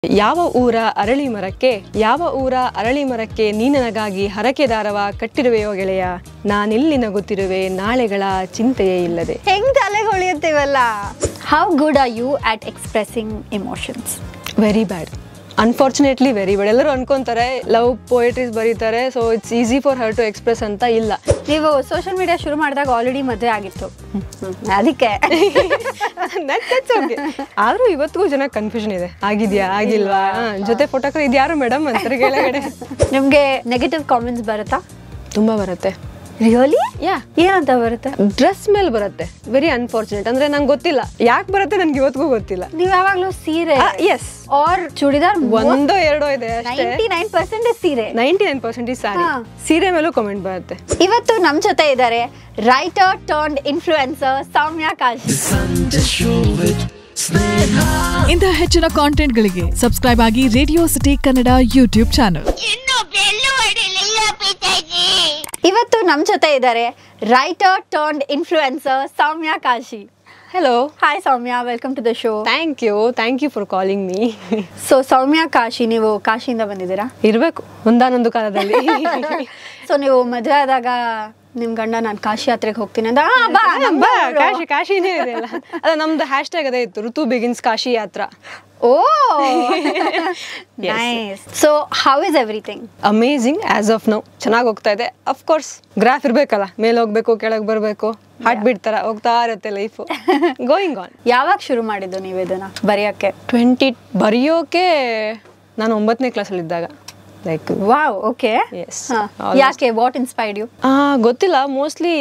ಯಾವ ಊರ ಅರಳಿ ಮರಕ್ಕೆ ನೀ ನನಗಾಗಿ ಹರಕೆ ದಾರವ ಕಟ್ಟಿರುವೆಯೋ ಗೆಳೆಯ, ನಾನಿಲ್ಲಿ ನಗುತ್ತಿರುವೆ ನಾಳೆಗಳ ಚಿಂತೆಯೇ ಇಲ್ಲದೆ. ಹೆಂಗ್ ತಲೆಗೆ ಹೊಳೆಯುತ್ತೀವಲ್ಲ. How good are you at expressing emotions? Very bad, unfortunately very bad. ಎಲ್ಲರೂ ಅನ್ಕೊಂತಾರೆ ಲವ್ ಪೋಯಟ್ರೀಸ್ ಬರೀತಾರೆ, so it's easy for her to express ಅಂತ. ಇಲ್ಲ, ನೀವು ಸೋಷಿಯಲ್ ಮೀಡಿಯಾ ಶುರು ಮಾಡಿದಾಗ ಆಲ್ರೆಡಿ ಮದುವೆ ಆಗಿತ್ತು, ಅದಕ್ಕೆ ಆದ್ರೂ ಇವತ್ತಿಗೂ ಜನ ಕನ್ಫ್ಯೂಷನ್ ಇದೆ, ಆಗಿದ್ಯಾ ಆಗಿಲ್ವಾ, ಜೊತೆ ಫೋಟೋ ಇದ್ಯಾರು ಮೇಡಮ್ ಅಂತಾರೆ ಕೆಳಗಡೆ. ನಿಮ್ಗೆ ನೆಗೆಟಿವ್ ಕಾಮೆಂಟ್ಸ್ ಬರುತ್ತಾ? ತುಂಬಾ ಬರುತ್ತೆ. ರಿಯಲಿ? ಯಾ. ಏನಂತ ಬರುತ್ತೆ? ಡ್ರೆಸ್ ಮೇಲೆ ಬರುತ್ತೆ. Very unfortunate. ಅಂದ್ರೆ ನಂಗೆ ಗೊತ್ತಿಲ್ಲ ಯಾಕೆ ಬರುತ್ತೆ, ನನ್ಗೆ ಇವತ್ತಿಗೂ ಗೊತ್ತಿಲ್ಲ. ನೀವ್ ಯಾವಾಗ್ಲೂ ಸೀರೆ ಎಸ್ ಆರ್ ಚೂಡಿದಾರ್ ಒಂದೋ ಎರಡೋ ಇದೆ ಅಷ್ಟೇ. 99% ಸೀರೆ, 99% ಸಾರಿ. ಸೀರೆ ಮೇಲೂ ಕಾಮೆಂಟ್ ಬರುತ್ತೆ. ಇವತ್ತು ನಮ್ ಜೊತೆ ಇದ್ದಾರೆ writer turned influencer Soumya Kashi. ಇಂತಹ ಹೆಚ್ಚಿನ ಕಾಂಟೆಂಟ್ಗಳಿಗೆ ಸಬ್ಸ್ಕ್ರೈಬ್ ಆಗಿ Radio City Kannada YouTube channel. ಇವತ್ತು ನಮ್ ಜೊತೆ ಇದ್ದಾರೆ writer turned influencer Soumya Kashi. Hello. Hi Soumya, welcome to the show. Thank you for calling me. So Soumya Kashi, ನೀವು ಕಾಶಿಯಿಂದ ಬಂದಿದ್ದೀರಾ? ಇರ್ಬೇಕು ಒಂದಾನೊಂದು ಕಾಲದಲ್ಲಿ. ಸೊ ನೀವು ಮದುವೆ ಆದಾಗ ನಿಮ್ ಗಂಡ ನಾನು ಕಾಶಿ ಯಾತ್ರೆಗೆ ಹೋಗ್ತೀನಿ ಅಂತ, ಕಾಶಿನೇ ಇದೆ ಅಲ್ಲ. ಅದ ನಮ್ದು ಹ್ಯಾಶ್ ಟ್ಯಾಗ್ ಅದೇ ಇತ್ತು, ಋತು begins Kashi Yatra. Oh nice. So how is everything? Amazing as of now. ಚೆನ್ನಾಗಿ ಹೋಗ್ತಾ ಇದೆ. ಅಫ್ಕೋರ್ಸ್ ಗ್ರಾಫ್ ಇರ್ಬೇಕಲ್ಲ, ಮೇಲೆ ಹೋಗ್ಬೇಕು ಕೆಳಗೆ ಬರ್ಬೇಕು, ಹಾರ್ಟ್ ಬೀಟ್ ತರ ಹೋಗ್ತಾ ಇರುತ್ತೆ ಲೈಫ್. Going on. ಯಾವಾಗ ಶುರು ಮಾಡಿದ್ದು ನೀವು ಇದನ್ನ ಬರೆಯೋಕೆ? ಬರೆಯೋಕೆ ನಾನು 9ನೇ ಕ್ಲಾಸಲ್ಲಿ ಇದ್ದಾಗ. Like wow, okay. ಯಾಕೆ, ವಾಟ್ ಇನ್ಸ್ಪೈರ್ಡ್ ಯು? ಗೊತ್ತಿಲ್ಲ, ಮೋಸ್ಟ್ಲಿ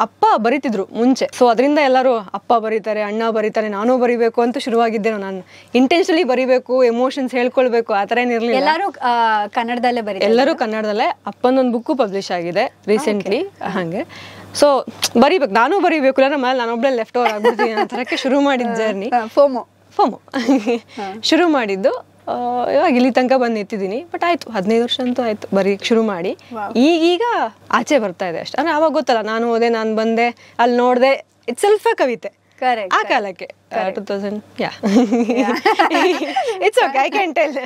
ಅಪ್ಪ ಬರೀತಿದ್ರು ಮುಂಚೆ, ಸೊ ಅದರಿಂದ ಎಲ್ಲರೂ ಅಪ್ಪ ಬರೀತಾರೆ, ಅಣ್ಣ ಬರೀತಾರೆ, ನಾನು ಬರಿಬೇಕು ಅಂತ ಶುರುವಾಗಿದ್ದೇನೆ. ನಾನು ಇಂಟೆನ್ಷನಲಿ ಬರಿಬೇಕು, ಎಮೋಷನ್ಸ್ ಹೇಳ್ಕೊಳ್ಬೇಕು ಆ ಥರ ಏನಿರಲಿಲ್ಲ. ಎಲ್ಲರೂ ಕನ್ನಡದಲ್ಲೇ ಬರೀತಾರೆ? ಎಲ್ಲರೂ ಕನ್ನಡದಲ್ಲೇ. ಅಪ್ಪನೊಂದು ಬುಕ್ಕು ಪಬ್ಲಿಷ್ ಆಗಿದೆ ರೀಸೆಂಟ್ಲಿ. ಹಾಗೆ ಸೊ ಬರಿಬೇಕು, ನಾನು ಬರಿಬೇಕು, ಇಲ್ಲ ನಮ್ಮ ನಾನೊಬ್ಬಳೆ ಲೆಫ್ಟ್ ಓವರ್ ಆಗ್ಬಿಡ್ತೀನಿ ಆ ಥರಕ್ಕೆ ಶುರು ಮಾಡಿದ ಜರ್ನಿ. ಫೋಮೋ ಶುರು ಮಾಡಿದ್ದು. ಇವಾಗ ಇಲ್ಲಿ ತನಕ ಬಂದು ನಿಂತಿದ್ದೀನಿ. ಬಟ್ ಆಯ್ತು, 15 ವರ್ಷ ಅಂತೂ ಆಯ್ತು ಬರೀ ಶುರು ಮಾಡಿ. ಈಗೀಗ ಆಚೆ ಬರ್ತಾ ಇದೆ ಅಷ್ಟೇ. ಅಂದ್ರೆ ಅವಾಗ ಗೊತ್ತಲ್ಲ, ನಾನು ಹೋದೆ, ನಾನು ಬಂದೆ, ಅಲ್ಲಿ ನೋಡಿದೆ, ಇಟ್ಸ್ ಸೆಲ್ಫ್ ಕವಿತೆ ಆ ಕಾಲಕ್ಕೆ. 2000 it's okay, I can tell.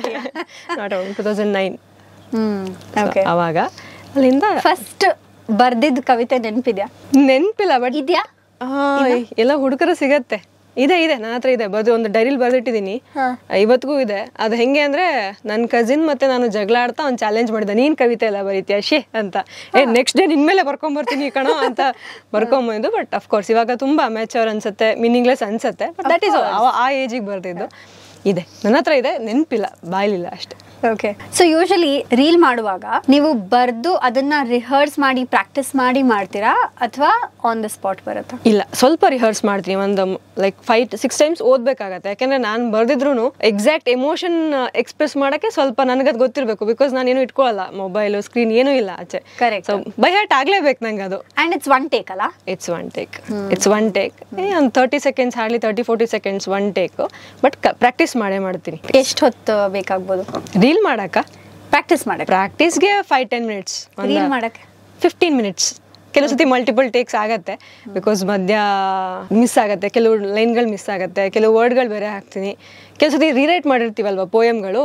Not 2009 ಅವಾಗ. ಅಲ್ಲಿಂದ ಫಸ್ಟ್ ಬರ್ದಿದ್ದ ಕವಿತೆ ನೆನಪಿಲ್ಲ, ಬಟ್ ಇದ್ಯಾ? ಎಲ್ಲ ಹುಡುಗರು ಸಿಗತ್ತೆ. ಇದೆ ನನ್ನ ಹತ್ರ ಇದೆ, ಒಂದು ಡೈರಿಲಿ ಬರ್ದಿಟ್ಟಿದ್ದೀನಿ, ಇವತ್ತಿಗೂ ಇದೆ. ಅದು ಹೆಂಗೆ ಅಂದ್ರೆ, ನನ್ನ ಕಸಿನ್ ಮತ್ತೆ ನಾನು ಜಗಳ ಆಡ್ತಾ ಒಂದು ಚಾಲೆಂಜ್ ಮಾಡಿದೆ, ನೀನ್ ಕವಿತೆ ಎಲ್ಲ ಬರೀತೀಯ ಶೇ ಅಂತ. ನೆಕ್ಸ್ಟ್ ಡೇ ನಿನ್ಮೇಲೆ ಬರ್ಕೊಂಬರ್ತೀನಿ ಕಣೋ ಅಂತ ಬರ್ಕೊಂಬಂದು. ಬಟ್ ಅಫ್ಕೋರ್ಸ್ ಇವಾಗ ತುಂಬಾ ಮ್ಯಾಚರ್ ಅನ್ಸುತ್ತೆ, ಮೀನಿಂಗ್ಲೆಸ್ ಅನ್ಸುತ್ತೆ. ಬಟ್ ದಟ್ ಈಸ್ ಆ ಏಜಿಗೆ ಬರ್ದಿದ್ದು ಇದೆ, ನನ್ನ ಹತ್ರ ಇದೆ, ನೆನಪಿಲ್ಲ, ಬಾಯ್ಲಿಲ್ಲ ಅಷ್ಟೇ. ಓಕೆ. ಸೊ ಯೂಶಲಿ ರೀಲ್ ಮಾಡುವಾಗ ನೀವು ಬರ್ದು ಅದನ್ನ ರಿಹರ್ಸ್ ಮಾಡಿ ಪ್ರಾಕ್ಟೀಸ್ ಮಾಡಿ ಮಾಡ್ತೀರಾ, ಅಥವಾ ಆನ್ ದ ಸ್ಪಾಟ್ ಬರುತ್ತಾ? ಇಲ್ಲ, ಸ್ವಲ್ಪ ರಿಹರ್ಸ್ ಮಾಡ್ತೀನಿ. ಒಂದು ಲೈಕ್ 5-6 ಟೈಮ್ಸ್ ಓದ್ಬೇಕಾಗತ್ತೆ. ಯಾಕಂದ್ರೆ ನಾನು ಬರ್ದಿದ್ರು ಎಕ್ಸಾಕ್ಟ್ ಎಮೋಷನ್ ಎಕ್ಸ್ಪ್ರೆಸ್ ಮಾಡಕ್ಕೆ ಸ್ವಲ್ಪ ನನಗದು ಗೊತ್ತಿರಬೇಕು. ಬಿಕಾಸ್ ನಾನೇನು ಇಟ್ಕೊಳ್ಳಲ್ಲ, ಮೊಬೈಲ್ ಸ್ಕ್ರೀನ್ ಏನೂ ಇಲ್ಲ ಆಚೆ. ಕರೆಕ್ಟ್. ಸೊ ಬೈ ಹಾರ್ಟ್ ಆಗ್ಲೇಬೇಕು ನಂಗೆ ಅದು. ಅಂಡ್ ಇಟ್ಸ್ ಒನ್ ಟೇಕ್ ಅಲ್ಲ? It's one take. ಒಂದು 30 seconds, hardly 30-40 seconds one take. But practice ಮಾಡ್ತೀನಿ. ಎಷ್ಟು ಹೊತ್ತು ಬೇಕಾಗ್ಬೋದು ರೀಲ್ ಮಾಡಕ? ಪ್ರಾಕ್ಟೀಸ್ಗೆ 5-10 ಮಿನಿಟ್ಸ್. ರೀಲ್ ಮಾಡಕ್ಕೆ 15 ಮಿನಿಟ್ಸ್. ಕೆಲವು ಸತಿ ಮಲ್ಟಿಪಲ್ ಟೇಕ್ಸ್ ಆಗತ್ತೆ, ಬಿಕಾಸ್ ಮಧ್ಯ ಮಿಸ್ ಆಗತ್ತೆ, ಕೆಲವು ಲೈನ್ಗಳು ಮಿಸ್ ಆಗತ್ತೆ, ಕೆಲವು ವರ್ಡ್ಗಳು ಬೇರೆ ಹಾಕ್ತೀನಿ. ಕೆಲವು ಸತಿ ರೀರೈಟ್ ಮಾಡಿರ್ತೀವಲ್ವಾ ಪೋಯಮ್ಗಳು,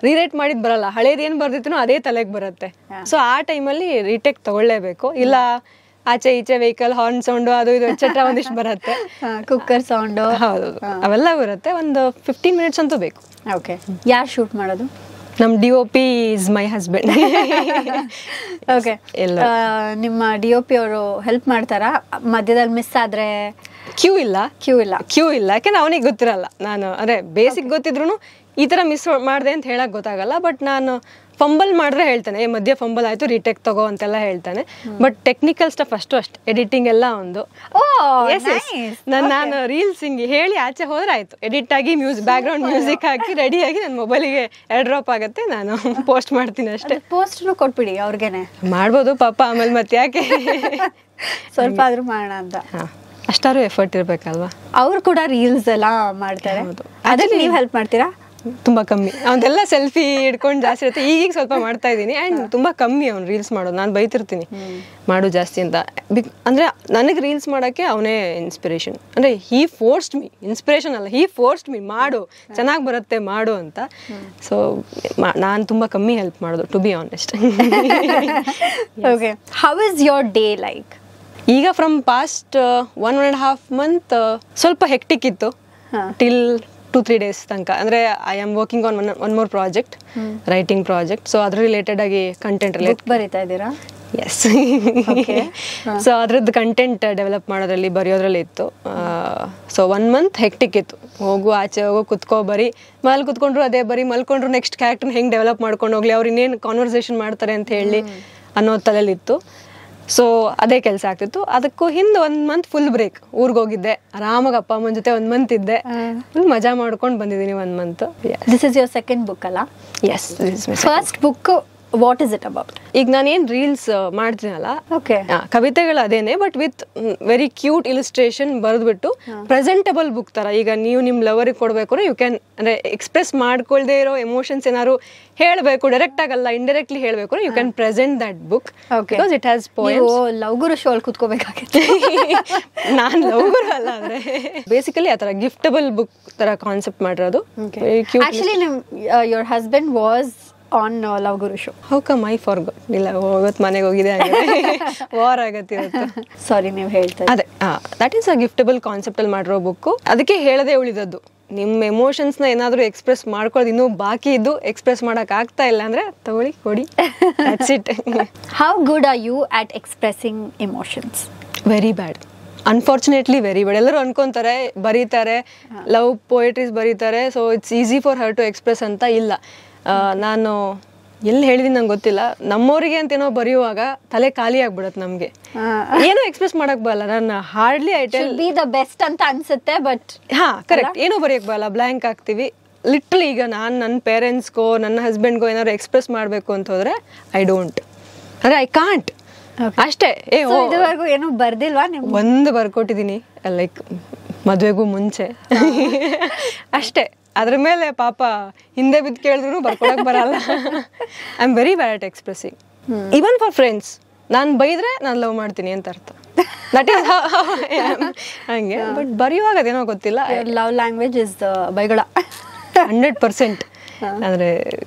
ರೀರೈಟ್ ಮಾಡಿದ್ ಬರಲ್ಲ, ಹಳೇದು ಏನು ಬರ್ದಿರ್ತೀನೋ ಅದೇ ತಲೆಗೆ ಬರುತ್ತೆ. ಸೊ ಆ ಟೈಮಲ್ಲಿ ರೀಟೇಕ್ ತಗೊಳ್ಳೇಬೇಕು. ಇಲ್ಲ ಆಚೆ ಈಚೆ ವೆಹಿಕಲ್ ಹಾರ್ನ್ ಸೌಂಡು ಅದು ಇದು ಎಕ್ಸೆಟ್ರಾ ಒಂದಿಷ್ಟು ಬರುತ್ತೆ, ಕುಕ್ಕರ್ ಸೌಂಡು, ಹೌದು ಅವೆಲ್ಲ ಬರುತ್ತೆ. ಒಂದು 15 ಮಿನಿಟ್ಸ್ ಅಂತೂ ಬೇಕು. ಓಕೆ. ಯಾರು ಶೂಟ್ ಮಾಡೋದು? ನಮ್ಮ DOP is my husband. Okay. ನಿಮ್ಮ DOP ಅವರು ಹೆಲ್ಪ್ ಮಾಡ್ತಾರಾ? ಮಧ್ಯದಲ್ಲಿ ಮಿಸ್ ಆದ್ರೆ? ಕ್ಯೂ ಇಲ್ಲ, ಯಾಕಂದ್ರೆ ಅವನಿಗೆ ಗೊತ್ತಿರಲ್ಲ. ನಾನು ಅಂದ್ರೆ ಬೇಸಿಕ್ ಗೊತ್ತಿದ್ರು ಈ ತರ ಮಿಸ್ ಮಾಡಿದೆ ಅಂತ ಹೇಳಕ್ ಗೊತ್ತಾಗಲ್ಲ. ಬಟ್ ನಾನು ಫಂಬಲ್ ಮಾಡಿದ್ರೆ ಹೇಳ್ತಾನೆ, ಮಧ್ಯ ಫಂಬಲ್ ಆಯ್ತು ರೀಟೇಕ್ ತಗೋ ಅಂತೆಲ್ಲ ಹೇಳ್ತಾನೆ. ಬಟ್ ಟೆಕ್ನಿಕಲ್ ಸ್ಟಫ್ ಅಷ್ಟು ಎಡಿಟಿಂಗ್ ಎಲ್ಲ ಒಂದು. ನಾನು ರೀಲ್ಸ್ ಹಿಂಗೆ ಹೇಳಿ ಆಚೆ ಹೋದ್ರೆ ಆಯ್ತು, ಎಡಿಟ್ ಆಗಿ ಬ್ಯಾಕ್ ಗ್ರೌಂಡ್ ಮ್ಯೂಸಿಕ್ ಹಾಕಿ ರೆಡಿ ಆಗಿ ನನ್ನ ಮೊಬೈಲಿಗೆ ಏರ್ ಡ್ರಾಪ್ ಆಗುತ್ತೆ, ನಾನು ಪೋಸ್ಟ್ ಮಾಡ್ತೀನಿ ಅಷ್ಟೇ. ಪೋಸ್ಟ್ ಕೊಟ್ಬಿಡಿ ಅವ್ರಿಗೆನೆ. ಮಾಡ್ಬೋದು ಪಾಪ, ಆಮೇಲೆ ಮತ್ತೆ ಯಾಕೆ ಸ್ವಲ್ಪ ಆದ್ರೂ ಮಾಡೋಣ ಅಂತ. ಅಷ್ಟಾರು ಎಫರ್ಟ್ ಇರ್ಬೇಕಲ್ವಾ. ಅವ್ರು ಕೂಡ ರೀಲ್ಸ್ ಎಲ್ಲ ಮಾಡ್ತಾರೆ, ಅದಕ್ಕೆ ನೀವು ಹೆಲ್ಪ್ ಮಾಡ್ತೀರಾ? ತುಂಬಾ ಕಮ್ಮಿ. ಅವನ್ನೆಲ್ಲ ಸೆಲ್ಫಿ ಹಿಡ್ಕೊಂಡು ಜಾಸ್ತಿ ಇರುತ್ತೆ. ಈಗೀಗ ಸ್ವಲ್ಪ ಮಾಡ್ತಾ ಇದ್ದೀನಿ ಆ್ಯಂಡ್ ತುಂಬಾ ಕಮ್ಮಿ ಅವ್ನು ರೀಲ್ಸ್ ಮಾಡೋದು. ನಾನು ಬೈತಿರ್ತೀನಿ ಮಾಡು ಜಾಸ್ತಿ ಅಂತ. ಅಂದ್ರೆ ನನಗೆ ರೀಲ್ಸ್ ಮಾಡೋಕ್ಕೆ ಅವನೇ ಇನ್ಸ್ಪಿರೇಷನ್. ಅಂದ್ರೆ ಹೀ ಫೋರ್ಸ್ಡ್ ಮೀ, ಇನ್ಸ್ಪಿರೇಷನ್ ಅಲ್ಲ, ಹೀ ಫೋರ್ಸ್ಡ್ ಮೀ, ಮಾಡು ಚೆನ್ನಾಗಿ ಬರುತ್ತೆ ಮಾಡು ಅಂತ. ಸೊ ನಾನು ತುಂಬಾ ಕಮ್ಮಿ ಹೆಲ್ಪ್ ಮಾಡೋದು, to be honest. Okay, how is your day like? ಈಗ ಫ್ರಮ್ ಪಾಸ್ಟ್ 1.5 months ಸ್ವಲ್ಪ ಹೆಕ್ಟಿಕ್ ಇತ್ತು ಟಿಲ್ 2-3 days ತನಕ. ಅಂದರೆ I am working on one more project, writing project. So ಅದ್ರ ರಿಲೇಟೆಡ್ ಆಗಿ ಕಂಟೆಂಟ್ ರಿಲೇಟೆಡ್ ಬರೀತಾ ಇದ್ದೀರಾ? ಎಸ್. ಸೊ ಅದ್ರದ್ದು ಕಂಟೆಂಟ್ ಡೆವಲಪ್ ಮಾಡೋದ್ರಲ್ಲಿ ಬರೆಯೋದ್ರಲ್ಲಿ ಇತ್ತು. ಸೊ 1 month ಹೆಕ್ಟಿಕ್ ಇತ್ತು. ಹೋಗು ಆಚೆ ಹೋಗು ಕುತ್ಕೋ ಬರೀ, ಮಲ್ ಕುತ್ಕೊಂಡ್ರು ಅದೇ ಬರೀ, ಮಲ್ಕೊಂಡ್ರು ನೆಕ್ಸ್ಟ್ ಕ್ಯಾರೆಕ್ಟರ್ನ ಹೆಂಗೆ ಡೆವಲಪ್ ಮಾಡ್ಕೊಂಡು ಹೋಗ್ಲಿ, ಅವ್ರು ಇನ್ನೇನು ಕಾನ್ವರ್ಸೇಷನ್ ಮಾಡ್ತಾರೆ ಅಂತ ಹೇಳಿ ಅನ್ನೋ ತಲೆಯಲ್ಲಿತ್ತು. ಸೊ ಅದೇ ಕೆಲಸ ಆಗ್ತಿತ್ತು. ಅದಕ್ಕೂ ಹಿಂದೆ 1 month ಫುಲ್ ಬ್ರೇಕ್, ಊರಿಗೆ ಹೋಗಿದ್ದೆ, ಆರಾಮಾಗಿ ಅಪ್ಪ ಅಮ್ಮನ ಜೊತೆ 1 month ಇದ್ದೆ, ಫುಲ್ ಮಜಾ ಮಾಡ್ಕೊಂಡು ಬಂದಿದ್ದೀನಿ 1 month. This is your second book ಅಲ್ಲ? Yes. First book what is it about? ಈಗ ನಾನೇನು ರೀಲ್ಸ್ ಮಾಡ್ತೀನಲ್ಲ, ಓಕೆ, ಕವಿತೆಗಳು ಅದೇನೆ, but with very cute illustration ಬರೆದ್ಬಿಟ್ಟು ಪ್ರೆಸೆಂಟಬಲ್ ಬುಕ್ ತರ. ಈಗ ನೀವು ನಿಮ್ಮ ಲವರಿಗೆ ಕೊಡ್ಬೇಕು, ಯು ಕ್ಯಾನ್ ಅಂದ್ರೆ ಎಕ್ಸ್ಪ್ರೆಸ್ ಮಾಡ್ಕೊಳ್ದೇ ಇರೋ ಎಮೋಷನ್ಸ್ ಏನಾದ್ರು ಹೇಳಬೇಕು, ಡೈರೆಕ್ಟ್ ಆಗಲ್ಲ ಇಂಡೈರೆಕ್ಟ್ಲಿ ಹೇಳಬೇಕು, you can present that book because it has poems. Love Guru show ಅಲ್ಲಿ ಕುತ್ಕೋಬೇಕಾಗಿತ್ತು. ನಾನು ಲವ್ ಗುರು ಅಲ್ಲ, ಅಂದ್ರೆ ಬೇಸಿಕಲಿ ಆ ತರ ಗಿಫ್ಟಬಲ್ ಬುಕ್ ತರ ಕಾನ್ಸೆಪ್ಟ್ ಮಾಡಿರೋದು. Actually your husband was on love Guru show. How come I forgot? ಇಲ್ಲ, ಇವತ್ತು ಮನೆಗೆ ಹೋಗಿದೆ, ವಾರ್ ಆಗತ್ತೆ ಇವತ್ತು. ಸಾರಿ, ನೀವು ಹೇಳ್ತಾ ಅದೇ ದಟ್ ಈಸ್ ಅ ಗಿಫ್ಟಬಲ್ ಕಾನ್ಸೆಪ್ಟ್ ಅಲ್ಲಿ ಮಾಡಿರೋ ಬುಕ್. ಅದಕ್ಕೆ ಹೇಳದೆ ಉಳಿದದ್ದು, ನಿಮ್ಮ ಎಮೋಷನ್ಸ್ನ ಏನಾದರೂ ಎಕ್ಸ್ಪ್ರೆಸ್ ಮಾಡ್ಕೊಳ್ಳೋದು ಇನ್ನೂ ಬಾಕಿ ಇದ್ದು ಎಕ್ಸ್ಪ್ರೆಸ್ ಮಾಡೋಕೆ ಆಗ್ತಾ ಇಲ್ಲ ಅಂದರೆ ತಗೊಳ್ಳಿ, ಕೊಡಿ, that's it. How good are you at expressing emotions? Very bad, unfortunately very bad. ಎಲ್ಲರೂ ಅನ್ಕೊಂತಾರೆ, ಬರೀತಾರೆ, ಲವ್ ಪೋಯಟ್ರೀಸ್ ಬರೀತಾರೆ, so it's easy for her to express ಅಂತ. ಇಲ್ಲ, ನಾನು ಎಲ್ಲಿ ಹೇಳಿದೀನಿ ನಂಗೆ ಗೊತ್ತಿಲ್ಲ, ನಮ್ಮವರಿಗೆ ಅಂತೇನೋ ಬರೆಯುವಾಗ ತಲೆ ಖಾಲಿ ಆಗ್ಬಿಡತ್ತೆ ನಮಗೆ, ಏನೋ ಎಕ್ಸ್ಪ್ರೆಸ್ ಮಾಡಕ್ ಬರಲ್ಲ. ನಾನು hardly I tell B the best ಅಂತ ಅನ್ಸುತ್ತೆ, ಬಟ್ ಕರೆಕ್ಟ್, ಏನೋ ಬರೆಯಕ್ ಬರಲ್ಲ, ಬ್ಲ್ಯಾಂಕ್ ಆಗ್ತೀವಿ. ಲಿಟ್ರಲಿ ಈಗ ನಾನು ನನ್ನ ಪೇರೆಂಟ್ಸ್ಗೋ ನನ್ನ ಹಸ್ಬೆಂಡ್ಗೋ ಏನಾದ್ರು ಎಕ್ಸ್ಪ್ರೆಸ್ ಮಾಡಬೇಕು ಅಂತ ಹೋದ್ರೆ ಐ ಡೋಂಟ್, ಅಂದ್ರೆ ಐ ಕಾಂಟ್ ಅಷ್ಟೇ. ಇದುವರೆಗೂ ಏನು ಬರ್ದಿಲ್ವಾ ನೀವು? ಒಂದು ಬರ್ಕೊಟ್ಟಿದ್ದೀನಿ, ಲೈಕ್ ಮದುವೆಗೂ ಮುಂಚೆ ಅಷ್ಟೇ. ಅದ್ರ ಮೇಲೆ ಪಾಪ ಹಿಂದೆ ಬಿದ್ದು ಕೇಳಿದ್ರು ಬರ್ಕೊಳಕ್ ಬರಲ್ಲ. I am very bad at expressing, even for friends. ನಾನು ಬೈದ್ರೆ ನಾನು ಲವ್ ಮಾಡ್ತೀನಿ ಅಂತ ಅರ್ಥ, ದಟ್ ಈಸ್ ಹಂಗೆ. ಬಟ್ ಬರೆಯುವಾಗ ಅದೇನೋ ಗೊತ್ತಿಲ್ಲ. ಲವ್ ಲ್ಯಾಂಗ್ವೇಜ್ ಇಸ್ ಬೈಗಳ 100%. ಅಂದ್ರೆ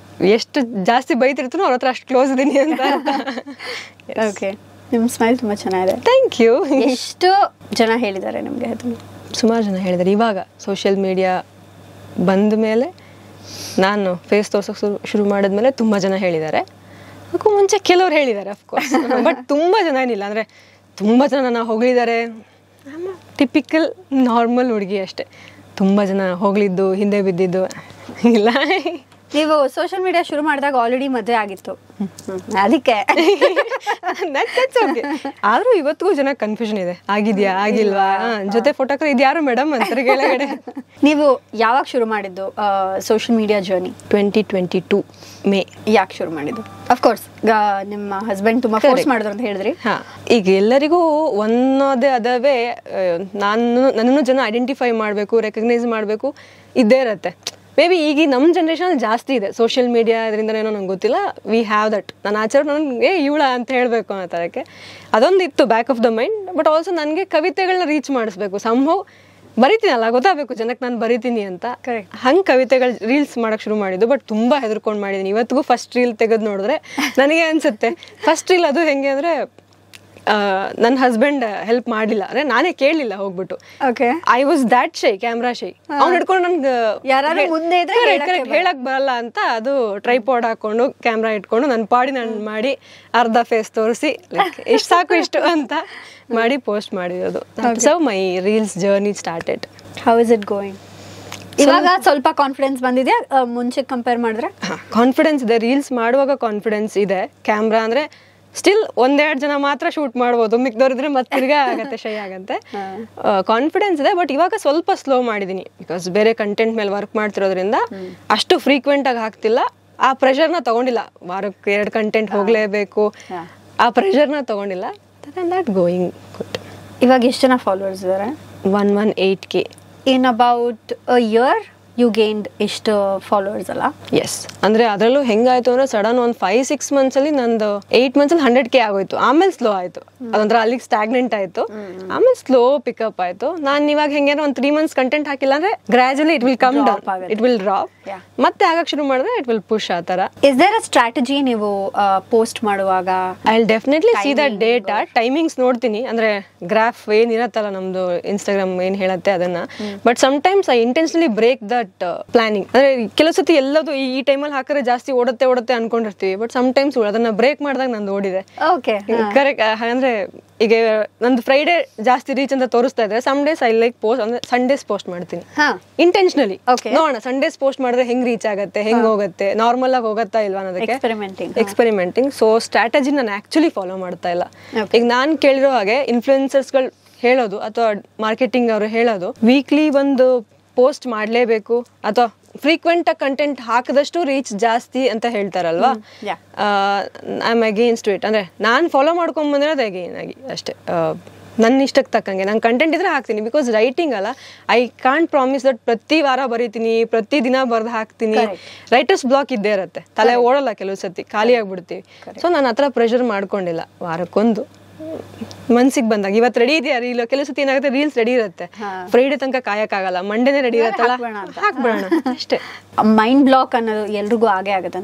ಎಷ್ಟು ಜಾಸ್ತಿ ಬೈತಿರ್ತೀನೋ ಅವ್ರ ಹತ್ರ ಅಷ್ಟು ಕ್ಲೋಸ್ ಇದೀನಿ ಅಂತ. ಓಕೆ, ನಿಮ್ಮ ಸ್ಮೈಲ್ ತುಂಬ ಚೆನ್ನಾಗಿದೆ. Thank you. ಎಷ್ಟು ಜನ ಹೇಳಿದ್ದಾರೆ ನಿಮಗೆ? ಸುಮಾರು ಜನ ಹೇಳಿದ್ದಾರೆ. ಇವಾಗ ಸೋಷಿಯಲ್ ಮೀಡಿಯಾ ಬಂದ ಮೇಲೆ, ನಾನು ಫೇಸ್ ತೋರ್ಸೋಕೆ ಶುರು ಮಾಡಿದ್ಮೇಲೆ ತುಂಬ ಜನ ಹೇಳಿದ್ದಾರೆ. ಅದಕ್ಕೂ ಮುಂಚೆ ಕೆಲವ್ರು ಹೇಳಿದ್ದಾರೆ ಅಫ್ಕೋರ್ಸ್, ಬಟ್ ತುಂಬ ಜನ ಏನಿಲ್ಲ. ಅಂದರೆ ತುಂಬ ಜನ ನನ್ನ ಹೊಗಳಿದ್ದಾರೆ, ಟಿಪಿಕಲ್ ನಾರ್ಮಲ್ ಹುಡುಗಿ ಅಷ್ಟೇ. ತುಂಬ ಜನ ಹೊಗಳಿದ್ದು, ಹಿಂದೆ ಬಿದ್ದಿದ್ದು ಇಲ್ಲ. ನೀವು ಸೋಷಿಯಲ್ ಮೀಡಿಯಾ ಶುರು ಮಾಡಿದಾಗ ಆಲ್ರೆಡಿ ಮದುವೆ ಆಗಿತ್ತು, ಅದಕ್ಕೆ ಆದ್ರೂ ಇವತ್ತಿಗೂ ಜನ ಕನ್ಫ್ಯೂಷನ್ ಇದೆ, ಆಗಿದ್ಯಾ ಆಗಿಲ್ವಾ, ಜೊತೆ ಫೋಟೋಗ್ರಾಫರ್ ಇದ್ಯಾರು ಮೇಡಮ್ ಅಂತಾರೆ ಕೆಳಗಡೆ. ನೀವು ಯಾವಾಗ ಶುರು ಮಾಡಿದ್ದು ಸೋಷಿಯಲ್ ಮೀಡಿಯಾ ಜರ್ನಿ? 2022 ಮೇ. ಯಾಕೆ ಶುರು ಮಾಡಿದ್ದು? ಅಫ್ಕೋರ್ಸ್ ನಿಮ್ಮ ಹಸ್ಬೆಂಡ್ ತುಂಬಾ ಫೋರ್ಸ್ ಮಾಡಿದ್ರು ಅಂತ ಹೇಳಿದ್ರಿ. ಈಗ ಎಲ್ಲರಿಗೂ ಒಂದೇ ಅದವೇ, ನನ್ನನ್ನು ಜನ ಐಡೆಂಟಿಫೈ ಮಾಡಬೇಕು, ರೆಕಗ್ನೈಸ್ ಮಾಡಬೇಕು ಇದ್ದೇ ಇರತ್ತೆ. ಮೇ ಬಿ ಈಗ ನಮ್ಮ ಜನ್ರೇಷನ್ ಜಾಸ್ತಿ ಇದೆ ಸೋಷಿಯಲ್ ಮೀಡಿಯಾ, ಅದರಿಂದನೇನೋ ನಂಗೆ ಗೊತ್ತಿಲ್ಲ. We have that. ನನ್ನ ಆಚಾರ ನನಗೆ ಇವಳ ಅಂತ ಹೇಳಬೇಕು ಅನ್ನೋ ಥರಕ್ಕೆ ಅದೊಂದು ಇತ್ತು back of the mind. But also ನನಗೆ ಕವಿತೆಗಳನ್ನ ರೀಚ್ ಮಾಡಿಸ್ಬೇಕು, ಸಂಭವ ಬರಿತೀನಲ್ಲ, ಗೊತ್ತಾಗಬೇಕು ಜನಕ್ಕೆ ನಾನು ಬರಿತೀನಿ ಅಂತ. ಹಂಗೆ ಕವಿತೆಗಳು ರೀಲ್ಸ್ ಮಾಡೋಕೆ ಶುರು ಮಾಡಿದ್ದು. ಬಟ್ ತುಂಬ ಹೆದರ್ಕೊಂಡು ಮಾಡಿದ್ದೀನಿ. ಇವತ್ತಿಗೂ ಫಸ್ಟ್ ರೀಲ್ ತೆಗೆದು ನೋಡಿದ್ರೆ ನನಗೆ ಅನಿಸುತ್ತೆ, ಫಸ್ಟ್ ರೀಲ್ ಅದು ಹೆಂಗೆ ಅಂದರೆ ನನ್ನ ಹಸ್ಬೆಂಡ್ ಹೆಲ್ಪ್ ಮಾಡಲಿಲ್ಲ, ಅಂದರೆ ನಾನೇ ಕೇಳಲಿಲ್ಲ ಹೋಗ್ಬಿಟ್ಟು. I was that shy, camera shy. ಅವ್ನು ಹಿಡ್ಕೊಂಡು ನನ್ಗೆ ಹೇಳಕ್ ಬರಲ್ಲ ಅಂತ ಅದು ಟ್ರೈಪಾಡ್ ಹಾಕೊಂಡು ಕ್ಯಾಮ್ರಾ ಇಟ್ಕೊಂಡು ನನ್ನ ಪಾಡಿ ನಾನು ಮಾಡಿ ಅರ್ಧ ಫೇಸ್ ತೋರಿಸಿ ಇಷ್ಟು ಸಾಕು ಇಷ್ಟು ಅಂತ ಮಾಡಿ ಪೋಸ್ಟ್ ಮಾಡಿರೋದು. So my reels journey started. How is it going? ಇವಾಗ ಸ್ವಲ್ಪ ಕಾನ್ಫಿಡೆನ್ಸ್ ಬಂದಿದೆಯಾ ಮುಂಚೆ ಕಂಪೇರ್ ಮಾಡಿದ್ರೆ? ಕಾನ್ಫಿಡೆನ್ಸ್ ಇದೆ, ರೀಲ್ಸ್ ಮಾಡುವಾಗ ಕಾನ್ಫಿಡೆನ್ಸ್ ಇದೆ. ಕ್ಯಾಮ್ರಾ ಅಂದರೆ ಸ್ಟಿಲ್ 1-2 ಜನ ಮಾತ್ರ ಶೂಟ್ ಮಾಡ್ಬೋದು, ಮಿಕ್ದವ್ರಿದ್ರೆ ಮತ್ತೆ ತಿರ್ಗಾ ಆಗತ್ತೆ, ಶೈ ಆಗತ್ತೆ. ಕಾನ್ಫಿಡೆನ್ಸ್ ಇದೆ, ಬಟ್ ಇವಾಗ ಸ್ವಲ್ಪ ಸ್ಲೋ ಮಾಡಿದ್ದೀನಿ. ಬಿಕಾಸ್ ಬೇರೆ ಕಂಟೆಂಟ್ ಮೇಲೆ ವರ್ಕ್ ಮಾಡ್ತಿರೋದ್ರಿಂದ ಅಷ್ಟು ಫ್ರೀಕ್ವೆಂಟ್ ಆಗಿ ಹಾಕ್ತಿಲ್ಲ. ಆ ಪ್ರೆಷರ್ನ ತಗೊಂಡಿಲ್ಲ, ವಾರಕ್ಕೆ 2 ಕಂಟೆಂಟ್ ಹೋಗಲೇಬೇಕು, ಆ ಪ್ರೆಷರ್ನ ತಗೊಂಡಿಲ್ಲ. That going good. ಇವಾಗ ಎಷ್ಟು ಜನ ಫಾಲೋವರ್ಸ್ ಇದ್ದಾರೆ? 118K. In about a year you gained ಇಷ್ಟು ಫಾಲೋವರ್ಸ್ ಅಲ್ಲ? ಎಸ್, ಅಂದ್ರೆ ಅದರಲ್ಲೂ ಹೆಂಗಾಯ್ತು ಅಂದ್ರೆ ಸಡನ್ ಒಂದು 5-6 ಮಂತ್ಸ್ ಅಲ್ಲಿ ನಂದು 8 ಮಂತ್ಸ್ ಅಲ್ಲಿ 100K ಆಗೋಯ್ತು. ಆಮೇಲೆ ಸ್ಲೋ ಆಯ್ತು, ಅದಂದ್ರೆ ಅಲ್ಲಿಗೆ ಸ್ಟಾಗ್ನೆಂಟ್ ಆಯ್ತು. ಆಮೇಲೆ ಸ್ಲೋ ಪಿಕಪ್ ಆಯ್ತು. ನಾನು ಇವಾಗ ಹೆಂಗೆ ಒಂದು 3 ಮಂತ್ಸ್ ಕಂಟೆಂಟ್ ಹಾಕಿಲ್ಲ ಅಂದ್ರೆ gradually it will come down, it will drop. ಮತ್ತೆ ಆಗಕ್ಕೆ ಶುರು ಮಾಡಿದ್ರೆ ಇಟ್ ವಿಲ್ ಪುಷ್ ಆ ತರ. ಇಸ್ ದೇರ್ ಅ ಸ್ಟ್ರಾಟಜಿ ನೀವು ಪೋಸ್ಟ್ ಮಾಡುವಾಗ? I will definitely see that data, timings ನೋಡ್ತೀನಿ. ಅಂದ್ರೆ ಗ್ರಾಫ್ ಏನಿರತ್ತಲ್ಲ ನಮ್ದು ಇನ್ಸ್ಟಾಗ್ರಾಮ್ ಏನ್ ಹೇಳತ್ತೆ ಅದನ್ನ. But sometimes I intentionally break that planning. ಅಂದ್ರೆ ಕೆಲವು ಸತಿ ಎಲ್ಲದು ಈ ಟೈಮಲ್ಲಿ ಹಾಕಿದ್ರೆ ಜಾಸ್ತಿ ಓಡುತ್ತೆ ಅನ್ಕೊಂಡಿರ್ತೀವಿ. ಬಟ್ ಸಮ್ಟೈಮ್ಸ್ ಅದನ್ನ ಬ್ರೇಕ್ ಮಾಡಿದಾಗ ನಂದು ಓಡಿದೆ. ಕರೆಕ್ಟ್. ಅಂದ್ರೆ ಈಗ ನಂದು ಫ್ರೈಡೇ ಜಾಸ್ತಿ ರೀಚ್ ಅಂತ ತೋರಿಸ್ತಾ ಇದ್ರೆ some days I like post, ಅಂದ್ರೆ ಸಂಡೇಸ್ ಪೋಸ್ಟ್ ಮಾಡ್ತೀನಿ ಇಂಟೆನ್ಷನಲಿ. ನೋಡೋಣ ಸಂಡೇಸ್ ಪೋಸ್ಟ್ ಮಾಡಿದ್ರೆ ಹೆಂಗ್ ರೀಚ್ ಆಗತ್ತೆ, ಹೆಂಗ್ ಹೋಗುತ್ತೆ, ನಾರ್ಮಲ್ ಆಗಿ ಹೋಗತ್ತಾ ಇಲ್ವಾ ಅನ್ನೋದಕ್ಕೆ ಎಕ್ಸ್ಪೆರಿಮೆಂಟಿಂಗ್. ಸೊ ಸ್ಟ್ರಾಟಜಿ ನಾನು ಆಕ್ಚುಲಿ ಫಾಲೋ ಮಾಡ್ತಾ ಇಲ್ಲ. ಈಗ ನಾನು ಕೇಳಿರೋ ಹಾಗೆ ಇನ್ಫ್ಲುಯೆನ್ಸರ್ಸ್ಗಳು ಹೇಳೋದು ಅಥವಾ ಮಾರ್ಕೆಟಿಂಗ್ ಅವರು ಹೇಳೋದು ವೀಕ್ಲಿ ಒಂದು ಪೋಸ್ಟ್ ಮಾಡಲೇಬೇಕು ಅಥವಾ ಫ್ರೀಕ್ವೆಂಟ್ ಆಗಿ ಕಂಟೆಂಟ್ ಹಾಕಿದಷ್ಟು ರೀಚ್ ಜಾಸ್ತಿ ಅಂತ ಹೇಳ್ತಾರಲ್ವಾ. I am against it. ಅಂದ್ರೆ ನಾನು ಫಾಲೋ ಮಾಡ್ಕೊಂಡ್ ಬಂದಿರೋದು ಅಗೇನ್ ಆಗಿ ಅಷ್ಟೇ. ನನ್ನ ಇಷ್ಟಕ್ಕೆ ತಕ್ಕಂಗೆ ನಂಗೆ ಕಂಟೆಂಟ್ ಇದ್ರೆ ಹಾಕ್ತೀನಿ. ಬಿಕಾಸ್ ರೈಟಿಂಗ್ ಅಲ್ಲ, ಐ ಕಾಂಟ್ ಪ್ರಾಮಿಸ್ ದಟ್ ಪ್ರತಿ ವಾರ ಬರೀತೀನಿ, ಪ್ರತಿ ದಿನ ಬರ್ದು ಹಾಕ್ತೀನಿ. ರೈಟರ್ಸ್ ಬ್ಲಾಕ್ ಇದ್ದೇ ಇರುತ್ತೆ, ತಲೆ ಓಡಲ್ಲ, ಕೆಲವು ಸತಿ ಖಾಲಿ ಆಗ್ಬಿಡ್ತೀವಿ. ಸೊ ನಾನು ಹತ್ರ ಪ್ರೆಷರ್ ಮಾಡ್ಕೊಂಡಿಲ್ಲ. ವಾರಕ್ಕೊಂದು ಮನ್ಸಿಗೆ ಬಂದಾಗ ಇವತ್ತು ರೆಡಿ ಇದೆಯಾ ರೀಲ್, ಕೆಲವು ಸತಿ ಏನಾಗುತ್ತೆ ರೀಲ್ಸ್ ರೆಡಿ ಇರುತ್ತೆ, ಫ್ರೈಡೆ ತನಕ ಕಾಯಕ್ಕಾಗಲ್ಲ, ಮಂಡೇನೆ ರೆಡಿ ಇರುತ್ತಲ್ಲ ಹಾಕ್ಬಿಡೋಣ ಅಷ್ಟೇ. ಮೈಂಡ್ ಬ್ಲಾಕ್ ಅನ್ನೋದು ಎಲ್ರಿಗೂ ಆಗೇ ಆಗುತ್ತೆ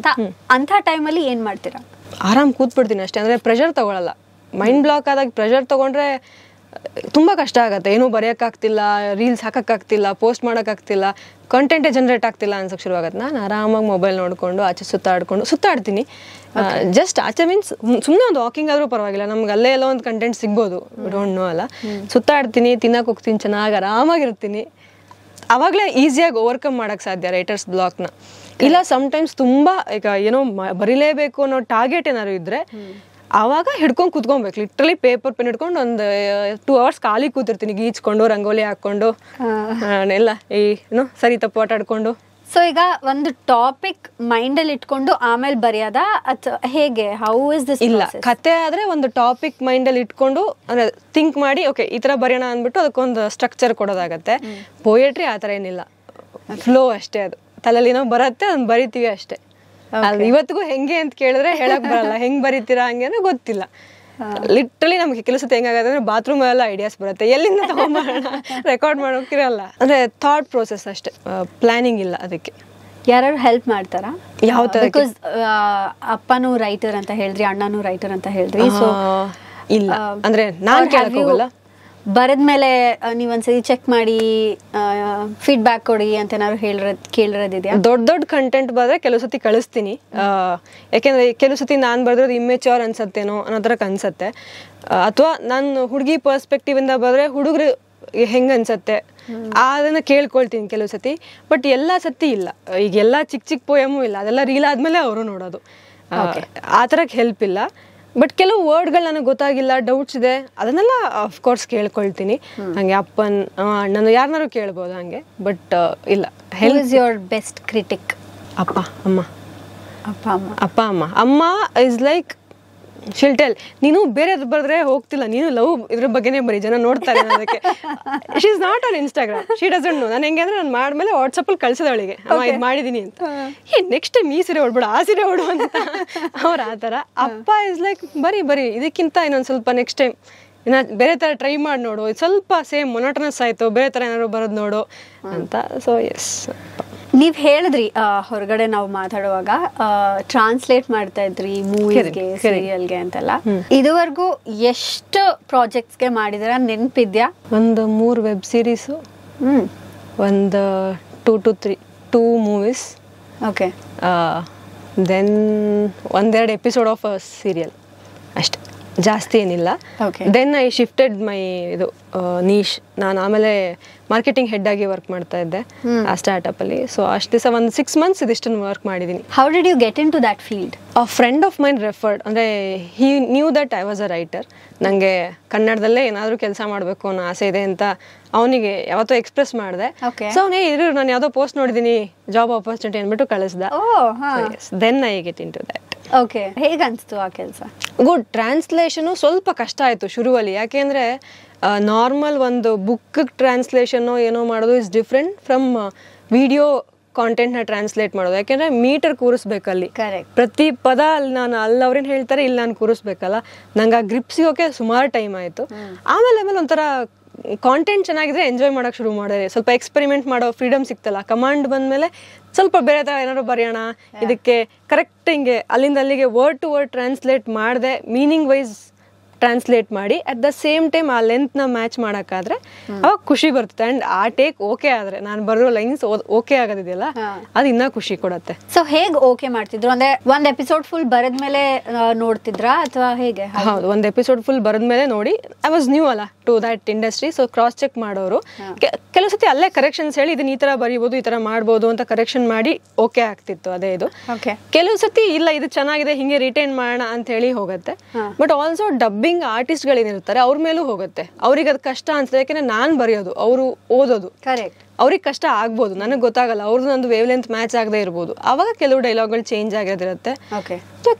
ಅಂತ ಟೈಮಲ್ಲಿ ಏನ್ ಮಾಡ್ತೀರಾ? ಆರಾಮ್ ಕೂತ್ಬಿಡ್ತೀನಿ ಅಷ್ಟೇ. ಅಂದ್ರೆ ಪ್ರೆಷರ್ ತಗೊಳಲ್ಲ. ಮೈಂಡ್ ಬ್ಲಾಕ್ ಆದಾಗ ಪ್ರೆಷರ್ ತಗೊಂಡ್ರೆ ತುಂಬಾ ಕಷ್ಟ ಆಗತ್ತೆ. ಏನೂ ಬರೆಯೋಕ್ಕಾಗ್ತಿಲ್ಲ, ರೀಲ್ಸ್ ಹಾಕಕ್ಕಾಗ್ತಿಲ್ಲ, ಪೋಸ್ಟ್ ಮಾಡೋಕ್ಕಾಗ್ತಿಲ್ಲ, ಕಂಟೆಂಟೇ ಜನರೇಟ್ ಆಗ್ತಿಲ್ಲ ಅನ್ಸಕ್ ಶುರು ಆಗತ್ತೆ. ನಾನು ಆರಾಮಾಗಿ ಮೊಬೈಲ್ ನೋಡ್ಕೊಂಡು ಆಚೆ ಸುತ್ತಾಡ್ತೀನಿ. ಜಸ್ಟ್ ಆಚೆ ಮೀನ್ಸ್ ಸುಮ್ಮನೆ ಒಂದು ವಾಕಿಂಗ್ ಆದ್ರೂ ಪರವಾಗಿಲ್ಲ, ನಮ್ಗೆ ಅಲ್ಲೇ ಎಲ್ಲ ಒಂದು ಕಂಟೆಂಟ್ ಸಿಗ್ಬೋದು, ಡೋಂಟ್ ನೋ ಅಲ್ಲ. ಸುತ್ತಾಡ್ತೀನಿ, ತಿನ್ನಕ್ಕೆ ಹೋಗ್ತೀನಿ, ಚೆನ್ನಾಗಿ ಆರಾಮಾಗಿರ್ತೀನಿ. ಅವಾಗಲೇ ಈಸಿಯಾಗಿ ಓವರ್ಕಮ್ ಮಾಡಕ್ ಸಾಧ್ಯ ರೈಟರ್ಸ್ ಬ್ಲಾಕ್ನ. ಇಲ್ಲ ಸಮ್ಟೈಮ್ಸ್ ತುಂಬಾ ಈಗ ಏನೋ ಬರೀಲೇಬೇಕು ಅನ್ನೋ ಟಾರ್ಗೆಟ್ ಏನಾದ್ರು ಇದ್ರೆ ಆವಾಗ ಹಿಡ್ಕೊಂಡು ಕೂತ್ಕೊಬೇಕು. ಲಿಟ್ರಲಿ ಪೇಪರ್ ಪೆನ್ ಹಿಡ್ಕೊಂಡು ಒಂದು 2 hours ಖಾಲಿ ಕೂತಿರ್ತೀನಿ, ಗೀಚ್ಕೊಂಡು ರಂಗೋಲಿ ಹಾಕೊಂಡು ಎಲ್ಲ ಏನೋ ಸರಿ ತಪ್ಪು ಆಟ ಆಡ್ಕೊಂಡು. ಸೊ ಈಗ ಒಂದು ಟಾಪಿಕ್ ಮೈಂಡ್ ಅಲ್ಲಿ ಇಟ್ಕೊಂಡು ಆಮೇಲೆ ಬರೆಯೋದ ಅಥವಾ ಹೇಗೆ? How is this? ಇಲ್ಲ, ಕತೆ ಆದ್ರೆ ಒಂದು ಟಾಪಿಕ್ ಮೈಂಡ್ ಅಲ್ಲಿ ಇಟ್ಕೊಂಡು ಅಂದ್ರೆ ಥಿಂಕ್ ಮಾಡಿ ಓಕೆ ಈ ತರ ಬರೆಯೋಣ ಅಂದ್ಬಿಟ್ಟು ಅದಕ್ಕೊಂದು ಸ್ಟ್ರಕ್ಚರ್ ಕೊಡೋದಾಗತ್ತೆ. ಪೋಯೆಟ್ರಿ ಆ ತರ ಏನಿಲ್ಲ, ಫ್ಲೋ ಅಷ್ಟೇ. ಅದು ತಲೆಯಲ್ಲಿ ಏನೋ ಬರತ್ತೆ, ಅದನ್ನ ಬರಿತೀವಿ ಅಷ್ಟೇ. ಇವತ್ತಿಗೂ ಹೆಂಗೆ ಅಂತ ಕೇಳಿದ್ರೆ ಹೇಳಕ್ ಬರಲ್ಲ, ಹೆಂಗ್ ಬರೀತೀರಾ ಹಂಗೆ ಅಂದ್ರೆ ಗೊತ್ತಿಲ್ಲ. ಲಿಟ್ರಲಿ ನಮ್ಗೆ ಕೆಲಸ ಹೆಂಗಾಗತ್ತೆ ಅಂದ್ರೆ ಬಾತ್ರೂಮ್ ಎಲ್ಲ ಐಡಿಯಾಸ್ ಬರುತ್ತೆ, ಎಲ್ಲಿಂದ ತಗೊಂಡ್ಬರೋಣ, ರೆಕಾರ್ಡ್ ಮಾಡೋಕಿರಲ್ಲ. ಅಂದ್ರೆ ಥಾಟ್ ಪ್ರೋಸೆಸ್ ಅಷ್ಟೇ, ಪ್ಲಾನಿಂಗ್ ಇಲ್ಲ ಅದಕ್ಕೆ. ಯಾರು ಹೆಲ್ಪ್ ಮಾಡ್ತಾರಾ? ಯಾವ ತರ? ಬಿಕಾಸ್ ಅಪ್ಪನೂ ರೈಟರ್ ಅಂತ ಹೇಳಿದ್ರಿ, ಅಣ್ಣನೂ ರೈಟರ್ ಅಂತ ಹೇಳಿದ್ರಿ. ಸೊ ಇಲ್ಲ ಅಂದ್ರೆ ನಾನ್ ಕೇಳಕ್ ಹೋಗಲ್ಲ. ಬರೆದ್ಮೇಲೆ ನೀವೊಂದ್ಸರಿ ಚೆಕ್ ಮಾಡಿ ಫೀಡ್ಬ್ಯಾಕ್ ಕೊಡಿ ಅಂತ ಏನಾದ್ರು ಕೇಳಿರೋದಿದೆಯಾ? ದೊಡ್ಡ ಕಂಟೆಂಟ್ ಬಂದ್ರೆ ಕೆಲವು ಸತಿ ಕಳಿಸ್ತೀನಿ. ಯಾಕೆಂದ್ರೆ ಕೆಲವು ಸತಿ ನಾನು ಬರೆದ್ರದ್ದು ಇಮ್ಮೆಚ್ಯೂರ್ ಅನ್ಸತ್ತೇನೋ ಅನ್ನೋದ್ರಕ್ಕೆ ಅನ್ಸತ್ತೆ. ಅಥವಾ ನಾನು ಹುಡುಗಿ ಪರ್ಸ್ಪೆಕ್ಟಿವ್ ಇಂದ ಬರೆದ್ರೆ ಹುಡುಗರು ಹೆಂಗ್ ಅನ್ಸತ್ತೆ ಅದನ್ನ ಕೇಳ್ಕೊಳ್ತೀನಿ ಕೆಲವು ಸತಿ. ಬಟ್ ಎಲ್ಲಾ ಸತಿ ಇಲ್ಲ. ಈಗ ಎಲ್ಲಾ ಚಿಕ್ಕ ಪೋಯಮು ಇಲ್ಲ, ಅದೆಲ್ಲ ರೀಲ್ ಆದ್ಮೇಲೆ ಅವರು ನೋಡೋದು. ಆ ಥರಕ್ಕೆ ಹೆಲ್ಪ್ ಇಲ್ಲ. ಬಟ್ ಕೆಲವು ವರ್ಡ್ಗಳು ನನಗೆ ಗೊತ್ತಾಗಿಲ್ಲ, ಡೌಟ್ಸ್ ಇದೆ, ಅದನ್ನೆಲ್ಲ ಅಫ್ಕೋರ್ಸ್ ಕೇಳ್ಕೊಳ್ತೀನಿ. ಹಂಗೆ ಅಪ್ಪನ್ ಅಣ್ಣನ ಯಾರನ್ನಾರು ಕೇಳ್ಬೋದು ಹಂಗೆ. ಬಟ್ ಇಲ್ಲ. Who is your best critic? ಅಪ್ಪ ಅಮ್ಮ. ಅಮ್ಮ ಇಸ್ ಲೈಕ್ ಶಿಲ್ ಟೆಲ್, ನೀನು ಬೇರೆ ಬರೆದ್ರೆ ಹೋಗ್ತಿಲ್ಲ, ನೀನು ಲವ್ ಇದ್ರ ಬಗ್ಗೆನೇ ಬರೀ, ಜನ ನೋಡ್ತಾರೆ ಅನ್ನೋದಕ್ಕೆ. She is not on Instagram, she doesn't know. ನಾನು ಹೆಂಗೆ ಅಂದ್ರೆ ನಾನು ಮಾಡ್ಮೇಲೆ ವಾಟ್ಸಪ್ಪಲ್ಲಿ ಕಳ್ಸಿದೆ ಅವಳಿಗೆ, ಅಮ್ಮ ಇದು ಮಾಡಿದೀನಿ ಅಂತ. ನೆಕ್ಸ್ಟ್ ಟೈಮ್ ಈ ಸೀರೆ ಹೊಡ್ಬಿಡು, ಆ ಸೀರೆ ಹೊಡು ಅಂತ ಅವ್ರು ಆ ಥರ. ಅಪ್ಪ ಇಸ್ ಲೈಕ್ ಬರೀ ಇದಕ್ಕಿಂತ ಇನ್ನೊಂದು ಸ್ವಲ್ಪ ನೆಕ್ಸ್ಟ್ ಟೈಮ್ ಬೇರೆ ಥರ ಟ್ರೈ ಮಾಡಿ ನೋಡು, ಸ್ವಲ್ಪ ಸೇಮ್ ಮೊನೋಟನಸ್ ಆಯಿತು, ಬೇರೆ ಥರ ಏನಾದ್ರು ಬರೋದು ನೋಡು ಅಂತ. So yes. ನೀವ್ ಹೇಳಿದ್ರಿ ಹೊರಗಡೆ ನಾವು ಮಾತಾಡುವಾಗ ಟ್ರಾನ್ಸ್ಲೇಟ್ ಮಾಡ್ತಾ ಇದ್ರಿ ಮೂವೀಸ್ಗೆ, ಸೀರಿಯಲ್ಗೆ ಅಂತೆಲ್ಲ. ಇದುವರೆಗೂ ಎಷ್ಟು ಪ್ರಾಜೆಕ್ಟ್ಸ್ಗೆ ಮಾಡಿದಿರಾ ನೆನಪಿದ್ಯಾ? ಒಂದು 3 ವೆಬ್ ಸೀರೀಸು, ಒಂದು 2 to 2 movies, okay, then 1-2 episode of a serial ಅಷ್ಟೆ, ಜಾಸ್ತಿ ಏನಿಲ್ಲ. ದೆನ್ ಐ ಶಿಫ್ಟೆಡ್ ಮೈ ಇದು ನೀಶ್. ನಾನು ಆಮೇಲೆ ಮಾರ್ಕೆಟಿಂಗ್ ಹೆಡ್ ಆಗಿ ವರ್ಕ್ ಮಾಡ್ತಾ ಇದ್ದೆ ಆ ಸ್ಟಾರ್ಟ್ಅಪ್ ಅಲ್ಲಿ. ಸೊ ಅಷ್ಟು ದಿವಸ ಒಂದು 6 months ಇದಿಷ್ಟನ್ನು ವರ್ಕ್ ಮಾಡಿದ್ದೀನಿ. How did you get into that field? A friend of mine referred. ಅಂದರೆ he knew that I was a writer. ನನಗೆ ಕನ್ನಡದಲ್ಲೇ ಏನಾದರೂ ಕೆಲಸ ಮಾಡಬೇಕು ಅನ್ನೋ ಆಸೆ ಇದೆ ಅಂತ ಅವನಿಗೆ ಯಾವತ್ತೋ ಎಕ್ಸ್ಪ್ರೆಸ್ ಮಾಡಿದೆ. ಸೊ ಅವನೇ ಇರು, ನಾನು ಯಾವುದೋ ಪೋಸ್ಟ್ ನೋಡಿದ್ದೀನಿ ಜಾಬ್ ಆಪರ್ಚುನಿಟಿ ಅಂದ್ಬಿಟ್ಟು ಕಳಿಸ್ದ. Then I get into that. Okay, ಹೇಗೆ ಅನಿಸ್ತು ಆ ಕೆಲಸ? ಗುಡ್. ಟ್ರಾನ್ಸ್ಲೇಷನು ಸ್ವಲ್ಪ ಕಷ್ಟ ಆಯಿತು ಶುರುವಲ್ಲಿ. ಯಾಕೆಂದರೆ ನಾರ್ಮಲ್ ಒಂದು ಬುಕ್ ಟ್ರಾನ್ಸ್ಲೇಷನ್ನು ಏನೋ ಮಾಡೋದು ಇಸ್ ಡಿಫ್ರೆಂಟ್ ಫ್ರಮ್ ವಿಡಿಯೋ ಕಾಂಟೆಂಟ್ನ ಟ್ರಾನ್ಸ್ಲೇಟ್ ಮಾಡೋದು. ಯಾಕೆಂದರೆ ಮೀಟರ್ ಕೂರಿಸ್ಬೇಕಲ್ಲಿ, ಪ್ರತಿ ಪದ ಅಲ್ಲಿ ನಾನು ಅಲ್ಲಿ ಅವ್ರೇನು ಹೇಳ್ತಾರೆ ಇಲ್ಲಿ ನಾನು ಕೂರಿಸ್ಬೇಕಲ್ಲ. ನಂಗೆ ಆ ಗ್ರಿಪ್ ಸಿಗೋಕೆ ಸುಮಾರು ಟೈಮ್ ಆಯಿತು. ಆಮೇಲೆ ಒಂಥರ ಕಾಂಟೆಂಟ್ ಚೆನ್ನಾಗಿದ್ರೆ ಎಂಜಾಯ್ ಮಾಡೋಕೆ ಶುರು ಮಾಡಿದೆ. ಸ್ವಲ್ಪ ಎಕ್ಸ್ಪೆರಿಮೆಂಟ್ ಮಾಡೋ ಫ್ರೀಡಮ್ ಸಿಕ್ತಲ್ಲ. ಕಮಾಂಡ್ ಬಂದಮೇಲೆ ಸ್ವಲ್ಪ ಬೇರೆ ಥರ ಏನಾದ್ರು ಬರೆಯೋಣ, ಇದಕ್ಕೆ ಕರೆಕ್ಟ್ ಹಿಂಗೆ ಅಲ್ಲಿಂದ ಅಲ್ಲಿಗೆ ವರ್ಡ್ ಟು ವರ್ಡ್ ಟ್ರಾನ್ಸ್ಲೇಟ್ ಮಾಡಿದೆ, ಮೀನಿಂಗ್ ವೈಸ್ ಟ್ರಾನ್ಸ್ಲೇಟ್ ಮಾಡಿ ಅಟ್ ದ ಸೇಮ್ ಟೈಮ್ ಆ ಲೆಂತ್ನ ಮ್ಯಾಚ್ ಮಾಡೋಕ್ಕಾದ್ರೆ ಅವಾಗ ಖುಷಿ ಬರ್ತದೆ. ಆ್ಯಂಡ್ ಆ ಟೇಕ್ ಓಕೆ ಆದರೆ ನಾನು ಬರೋ ಲೈನ್ಸ್ ಓಕೆ ಆಗೋದಿದೆಯಲ್ಲ, ಅದು ಇನ್ನೂ ಖುಷಿ ಕೊಡುತ್ತೆ. ಸೊ ಹೇಗೆ ಓಕೆ ಮಾಡ್ತಿದ್ರು ಅಂದರೆ ಒಂದು ಎಪಿಸೋಡ್ ಫುಲ್ ಬರೆದ್ಮೇಲೆ ನೋಡ್ತಿದ್ರಾ ಅಥವಾ ಹೇಗೆ? ಹೌದು, ಒಂದು ಎಪಿಸೋಡ್ ಫುಲ್ ಬರೆದ್ಮೇಲೆ ನೋಡಿ. ಐ ವಾಸ್ ನ್ಯೂ ಅಲ್ಲ to that industry, so cross check ಮಾಡೋರು. ಕೆಲವು ಸತಿ ಅಲ್ಲೇ ಕರೆಕ್ಷನ್ಸ್ ಹೇಳಿ ಇದನ್ನ ಈ ಥರ ಬರೀಬೋದು, ಈ ಥರ ಮಾಡ್ಬೋದು ಅಂತ ಕರೆಕ್ಷನ್ ಮಾಡಿ ಓಕೆ ಆಗ್ತಿತ್ತು. ಅದೇ ಇದು. ಕೆಲವು ಸತಿ ಇಲ್ಲ ಇದು ಚೆನ್ನಾಗಿದೆ ಹಿಂಗೆ ರಿಟೈನ್ ಮಾಡೋಣ ಅಂತ ಹೇಳಿ ಹೋಗುತ್ತೆ. ಬಟ್ ಆಲ್ಸೋ ಡಬ್ಬಿಂಗ್ ಆರ್ಟಿಸ್ಟ್ಗಳೇನಿರ್ತಾರೆ ಅವ್ರ ಮೇಲೂ ಹೋಗುತ್ತೆ. ಅವ್ರಿಗೆ ಅದು ಕಷ್ಟ ಅನ್ಸುತ್ತೆ, ಯಾಕೆಂದ್ರೆ ನಾನು ಬರೆಯೋದು, ಅವರು ಓದೋದು. ಕರೆಕ್ಟ್. ಅವ್ರಿಗೆ ಕಷ್ಟ ಆಗ್ಬೋದು, ನನಗೆ ಗೊತ್ತಾಗಲ್ಲ, ಅವ್ರದ್ದು ನಂದು ವೇವ್ ಲೆಂತ್ ಮ್ಯಾಚ್ ಆಗದೆ ಇರ್ಬೋದು. ಅವಾಗ ಕೆಲವು ಡೈಲಾಗ್ಗಳು ಚೇಂಜ್ ಆಗಿರುತ್ತೆ,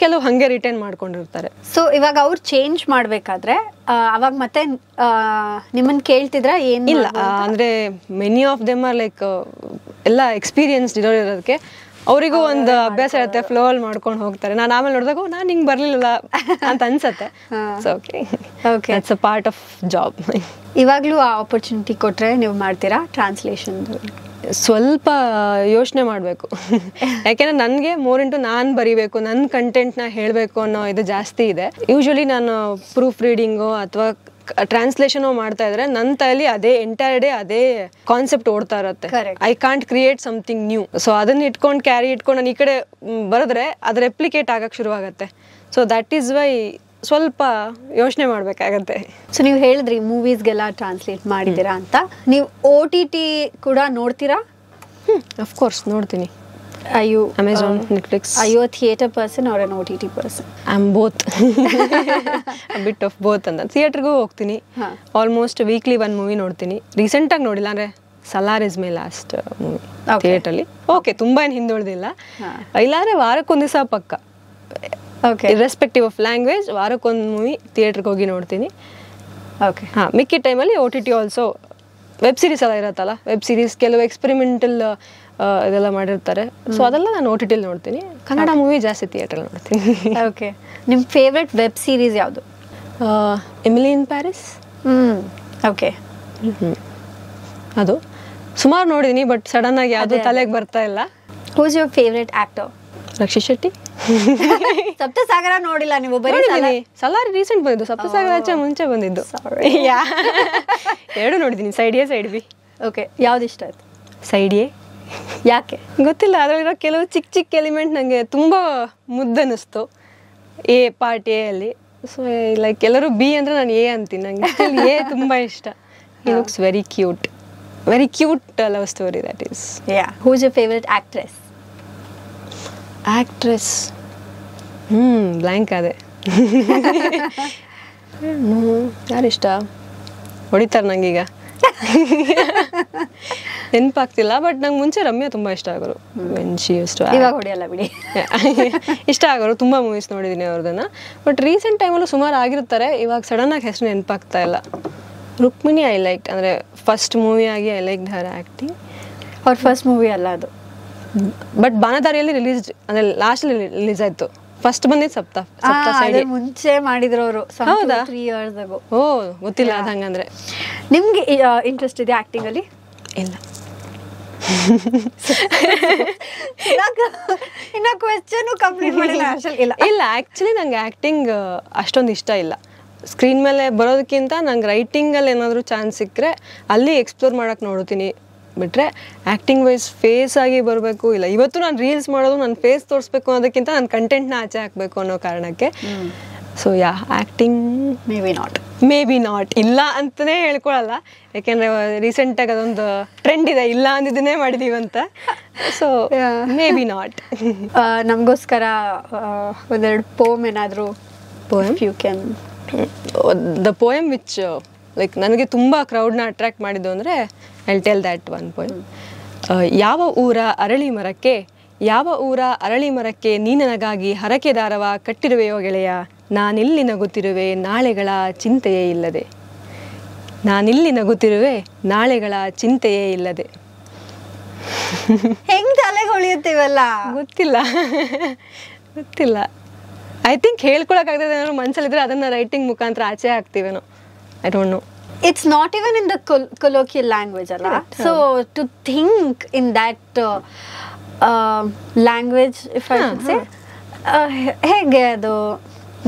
ಕೆಲವು ಹಂಗೆ ರಿಟೈನ್ ಮಾಡ್ಕೊಂಡಿರ್ತಾರೆ. ಸೊ ಇವಾಗ ಅವ್ರು ಚೇಂಜ್ ಮಾಡ್ಬೇಕಾದ್ರೆ ಅವಾಗ ಮತ್ತೆ ನಿಮ್ಮನ್ನ ಕೇಳ್ತಿದ್ರ? ಏನಿಲ್ಲ, ಅಂದ್ರೆ many of them are like ಎಲ್ಲ ಎಕ್ಸ್ಪೀರಿಯನ್ಸ್ಡ್ ಇರೋದಕ್ಕೆ ಅವರಿಗೂ ಒಂದು ಅಭ್ಯಾಸ ಇರುತ್ತೆ, ಫ್ಲೋ ಅಲ್ಲಿ ಮಾಡ್ಕೊಂಡು ಹೋಗ್ತಾರೆ. ನಾನು ಆಮೇಲೆ ನೋಡಿದಾಗ ನಾನು ಹಿಂಗೆ ಬರಲಿಲ್ಲ ಅಂತ ಅನ್ಸತ್ತೆ. Okay, it's a part of job. ಇವಾಗಲೂ ಆ ಆಪರ್ಚುನಿಟಿ ಕೊಟ್ಟರೆ ನೀವು ಮಾಡ್ತೀರಾ ಟ್ರಾನ್ಸ್ಲೇಷನ್? ಸ್ವಲ್ಪ ಯೋಚನೆ ಮಾಡಬೇಕು. ಯಾಕೆಂದರೆ ನನಗೆ ಮೋರ್ ಇಂಟು ನಾನು ಬರೀಬೇಕು, ನನ್ನ ಕಂಟೆಂಟ್ನ ಹೇಳಬೇಕು ಅನ್ನೋ ಇದು ಜಾಸ್ತಿ ಇದೆ. ಯೂಶ್ವಲಿ ನಾನು ಪ್ರೂಫ್ ರೀಡಿಂಗು ಅಥವಾ ಟ್ರಾನ್ಸ್ಲೇಷನ್ ಮಾಡ್ತಾ ಇದ್ರೆ ನನ್ನ ತಲೆಯಲ್ಲಿ ಅದೇ ಎಂಟೈರ್ ಡೇ ಅದೇ ಕಾನ್ಸೆಪ್ಟ್ ಓಡ್ತಾ ಇರುತ್ತೆ. I can't create something new. So ಅದನ್ನ ಇಟ್ಕೊಂಡು ಕ್ಯಾರಿ ಇಟ್ಕೊಂಡು ನಾನು ಈ ಕಡೆ ಬರೆದ್ರೆ ಅದು ರೆಪ್ಲಿಕೇಟ್ ಆಗಕ್ಕೆ ಶುರುವಾಗುತ್ತೆ. ಸೊ ದಟ್ ಈಸ್ ವೈ ಸ್ವಲ್ಪ ಯೋಚನೆ ಮಾಡ್ಬೇಕಾಗತ್ತೆ. ಸೊ ನೀವು ಹೇಳಿದ್ರಿ ಮೂವೀಸ್ಗೆಲ್ಲ ಟ್ರಾನ್ಸ್ಲೇಟ್ ಮಾಡಿದ್ದೀರಾ ಅಂತ. ನೀವು OTT ಕೂಡ ನೋಡ್ತೀರಾ? ಅಫ್ಕೋರ್ಸ್ ನೋಡ್ತೀನಿ. Are you Amazon, Netflix? Are you a theatre person or an OTT person? I'm both. A bit of both ಅಂತ. ಥಿಯೇಟರ್ಗೂ ಹೋಗ್ತೀನಿ. ಆಲ್ಮೋಸ್ಟ್ ವೀಕ್ಲಿ ಒಂದು ಮೂವಿ ನೋಡ್ತೀನಿ. ರೀಸೆಂಟಾಗಿ ನೋಡಿಲ್ಲ, ಅಂದರೆ Salaar is my last movie ಥಿಯೇಟ್ರಲ್ಲಿ. ಓಕೆ, ತುಂಬ ಏನು ಹಿಂದುಳಿದಿಲ್ಲ. ಇಲ್ಲಾಂದರೆ ವಾರಕ್ಕೊಂದು ದಿವಸ ಪಕ್ಕ, ಇರ್ರೆಸ್ಪೆಕ್ಟಿವ್ ಆಫ್ ಲ್ಯಾಂಗ್ವೇಜ್, ವಾರಕ್ಕೊಂದು ಮೂವಿ ಥಿಯೇಟ್ರಿಗೆ ಹೋಗಿ ನೋಡ್ತೀನಿ. ಓಕೆ. ಮಿಕ್ಕಿ ಟೈಮಲ್ಲಿ OTT ಆಲ್ಸೋ ವೆಬ್ ಸೀರೀಸ್ ಎಲ್ಲ ಇರುತ್ತಲ್ಲ, ವೆಬ್ ಸೀರೀಸ್ ಕೆಲವು ಎಕ್ಸ್ಪೆರಿಮೆಂಟಲ್ ಇದೆಲ್ಲ ಮಾಡಿರ್ತಾರೆ. ಸೊ ಅದೆಲ್ಲ ನಾನು OTT ನೋಡ್ತೀನಿ. ಕನ್ನಡ ಮೂವಿ ಜಾಸ್ತಿ ಥಿಯೇಟ್ರಲ್ಲಿ ನೋಡ್ತೀನಿ. ಓಕೆ. ನಿಮ್ಮ ಫೇವ್ರೆಟ್ ವೆಬ್ ಸೀರೀಸ್ ಯಾವುದು? Emily in Paris. ಓಕೆ. ಅದು ಸುಮಾರು ನೋಡಿದ್ದೀನಿ, ಬಟ್ ಸಡನ್ ಆಗಿ ಯಾವುದು ತಲೆಗೆ ಬರ್ತಾ ಇಲ್ಲ. Who is your favourite actor? Rakshit Shetty. Saptasagara ನೋಡಿಲ್ಲ ನೀವು? ಬರೀ ಸಲಾರ್ ರೀಸೆಂಟ್ ಬಂದಿದ್ದು, ಸಪ್ತಸಾಗರ ಆಚೆ ಮುಂಚೆ ಬಂದಿದ್ದು. ಎರಡು ನೋಡಿದ್ದೀನಿ, side A side B. Okay. ಯಾವ್ದು ಇಷ್ಟ ಆಯ್ತು? Side A. ಯಾಕೆ ಗೊತ್ತಿಲ್ಲ, ಅದರಲ್ಲಿರೋ ಕೆಲವು ಚಿಕ್ಕ ಚಿಕ್ಕ ಎಲಿಮೆಂಟ್ ನನಗೆ ತುಂಬ ಮುದ್ದನ್ನಿಸ್ತು. ಪಾರ್ಟ್ ಎ ಅಲ್ಲಿ. ಸೊ ಲೈಕ್ ಎಲ್ಲರೂ ಬಿ ಅಂದರೆ ನಾನು ಎ ಅಂತೀನಿ. ನನಗೆ ಎ ತುಂಬ ಇಷ್ಟ. He looks very cute, very cute love story that is. Who is your favourite actress? Actress blank ಅದೇ. ಯಾರಿಷ್ಟ ಹೊಡಿತಾರೆ ನಂಗೀಗ, ನೆನಪಾಗ್ತಿಲ್ಲ. ಬಟ್ ನಂಗೆ ಮುಂಚೆ ರಮ್ಯಾ ತುಂಬ ಇಷ್ಟ ಆಗೋರು. ಇವಾಗ ಹೊಡಿಯಲ್ಲ ಬಿಡಿ. ಇಷ್ಟ ಆಗೋರು, ತುಂಬ ಮೂವೀಸ್ ನೋಡಿದ್ದೀನಿ ಅವ್ರದನ್ನ. ಬಟ್ ರೀಸೆಂಟ್ ಟೈಮಲ್ಲೂ ಸುಮಾರು ಆಗಿರ್ತಾರೆ. ಇವಾಗ ಸಡನ್ ಆಗಿ ಹೆಸರು ನೆನಪಾಗ್ತಾ ಇಲ್ಲ. ರುಕ್ಮಿಣಿ ಐ ಲೈಕ್, ಅಂದರೆ ಫಸ್ಟ್ ಮೂವಿ ಆಗಿ ಐ ಲೈಕ್ ಹರ್ ಆ್ಯಕ್ಟಿಂಗ್. ಅವ್ರ ಫಸ್ಟ್ ಮೂವಿ ಅಲ್ಲ ಅದು, ಬಟ್ ಬಾನದಾರಿಯಲ್ಲಿ ರಿಲೀಸ್, ಅಂದರೆ ಲಾಸ್ಟಲ್ಲಿ ರಿಲೀಸ್ ಆಯಿತು. ಫಸ್ಟ್ ಬಂದಿದ್ದು ಸಪ್ತ ಮುಂಚೆ ಮಾಡಿದ್ರು ಅವರು. ಹೌದಾ? 3 years ago. ಓ, ಗೊತ್ತಿಲ್ಲ ಅದು ಹಂಗಂದ್ರೆ. ನಿಮ್ಗೆ ಇಂಟ್ರೆಸ್ಟ್ ಇದೆ ಆಕ್ಟಿಂಗ್ ಅಲ್ಲಿ? ಇಲ್ಲ. ಇನ್ನ ಕ್ವೆಶ್ಚನ್ ಕಂಪ್ಲೀಟ್ ಮಾಡಿಲ್ಲ. ಇಲ್ಲ, ಆ್ಯಕ್ಚುಲಿ ನಂಗೆ ಆ್ಯಕ್ಟಿಂಗ್ ಅಷ್ಟೊಂದು ಇಷ್ಟ ಇಲ್ಲ. ಸ್ಕ್ರೀನ್ ಮೇಲೆ ಬರೋದಕ್ಕಿಂತ ನಂಗೆ ರೈಟಿಂಗಲ್ಲಿ ಏನಾದರೂ ಚಾನ್ಸ್ ಸಿಕ್ಕರೆ ಅಲ್ಲಿ ಎಕ್ಸ್ಪ್ಲೋರ್ ಮಾಡೋಕ್ಕೆ ನೋಡ್ತೀನಿ. ಬಿಟ್ಟರೆ ಆ್ಯಕ್ಟಿಂಗ್ ವೈಸ್ ಫೇಸ್ ಆಗಿ ಬರಬೇಕು ಇಲ್ಲ. ಇವತ್ತು ನಾನು ರೀಲ್ಸ್ ಮಾಡೋದು ನನ್ನ ಫೇಸ್ ತೋರಿಸ್ಬೇಕು ಅನ್ನೋದಕ್ಕಿಂತ ನನ್ನ ಕಂಟೆಂಟ್ನ ಆಚೆ ಹಾಕಬೇಕು ಅನ್ನೋ ಕಾರಣಕ್ಕೆ. So acting may be not ಇಲ್ಲ ಅಂತಲೇ ಹೇಳ್ಕೊಳಲ್ಲ. ಯಾಕೆಂದರೆ ರೀಸೆಂಟಾಗಿ ಅದೊಂದು ಟ್ರೆಂಡ್ ಇದೆ, ಇಲ್ಲ ಅಂದಿದ್ದನ್ನೇ ಮಾಡಿದೀವಿ ಅಂತ. So maybe not. ನಮಗೋಸ್ಕರ ಒಂದೆರಡು ಪೋಮ್ ಏನಾದರೂ? Poem you can. The poem which like ನನಗೆ ತುಂಬ ಕ್ರೌಡ್ನ ಅಟ್ರ್ಯಾಕ್ಟ್ ಮಾಡಿದ್ದು ಅಂದರೆ I tell that one poem. ಯಾವ ಊರ ಅರಳಿ ಮರಕ್ಕೆ, ಯಾವ ಊರ ಅರಳಿ ಮರಕ್ಕೆ ನೀ ನನಗಾಗಿ ಹರಕೆ ದಾರವ ಕಟ್ಟಿರುವೆಯೋ ಗೆಳೆಯ, ನಾನಿಲ್ಲಿ ನಗುತ್ತಿರುವೆ ನಾಳೆಗಳ ಚಿಂತೆಯೇ ಇಲ್ಲದೆ. ನಾನಿಲ್ಲಿ ನಗುತ್ತಿರುವೆ ನಾಳೆಗಳ ಚಿಂತೆಯೇ ಇಲ್ಲದೆ. ಹೆಂಗ್ ತಲೆಗೆ ಹೊಳಿಯುತ್ತೀವಲ್ಲ ಗೊತ್ತಿಲ್ಲ ಐ ಥಿಂಕ್ ಹೇಳ್ಕೊಳಕ್ಕಾಗ್ತದೆ ಏನಾದ್ರು ಮನ್ಸಲ್ಲಿದ್ರೆ ಅದನ್ನ ರೈಟಿಂಗ್ ಮುಖಾಂತರ ಆಚೆ ಹಾಕ್ತೀವೇನೋ I don't know. It's not even in the colloquial language, Allah. So to think in that language, if I should say, ಹೇಗೆ ಅದು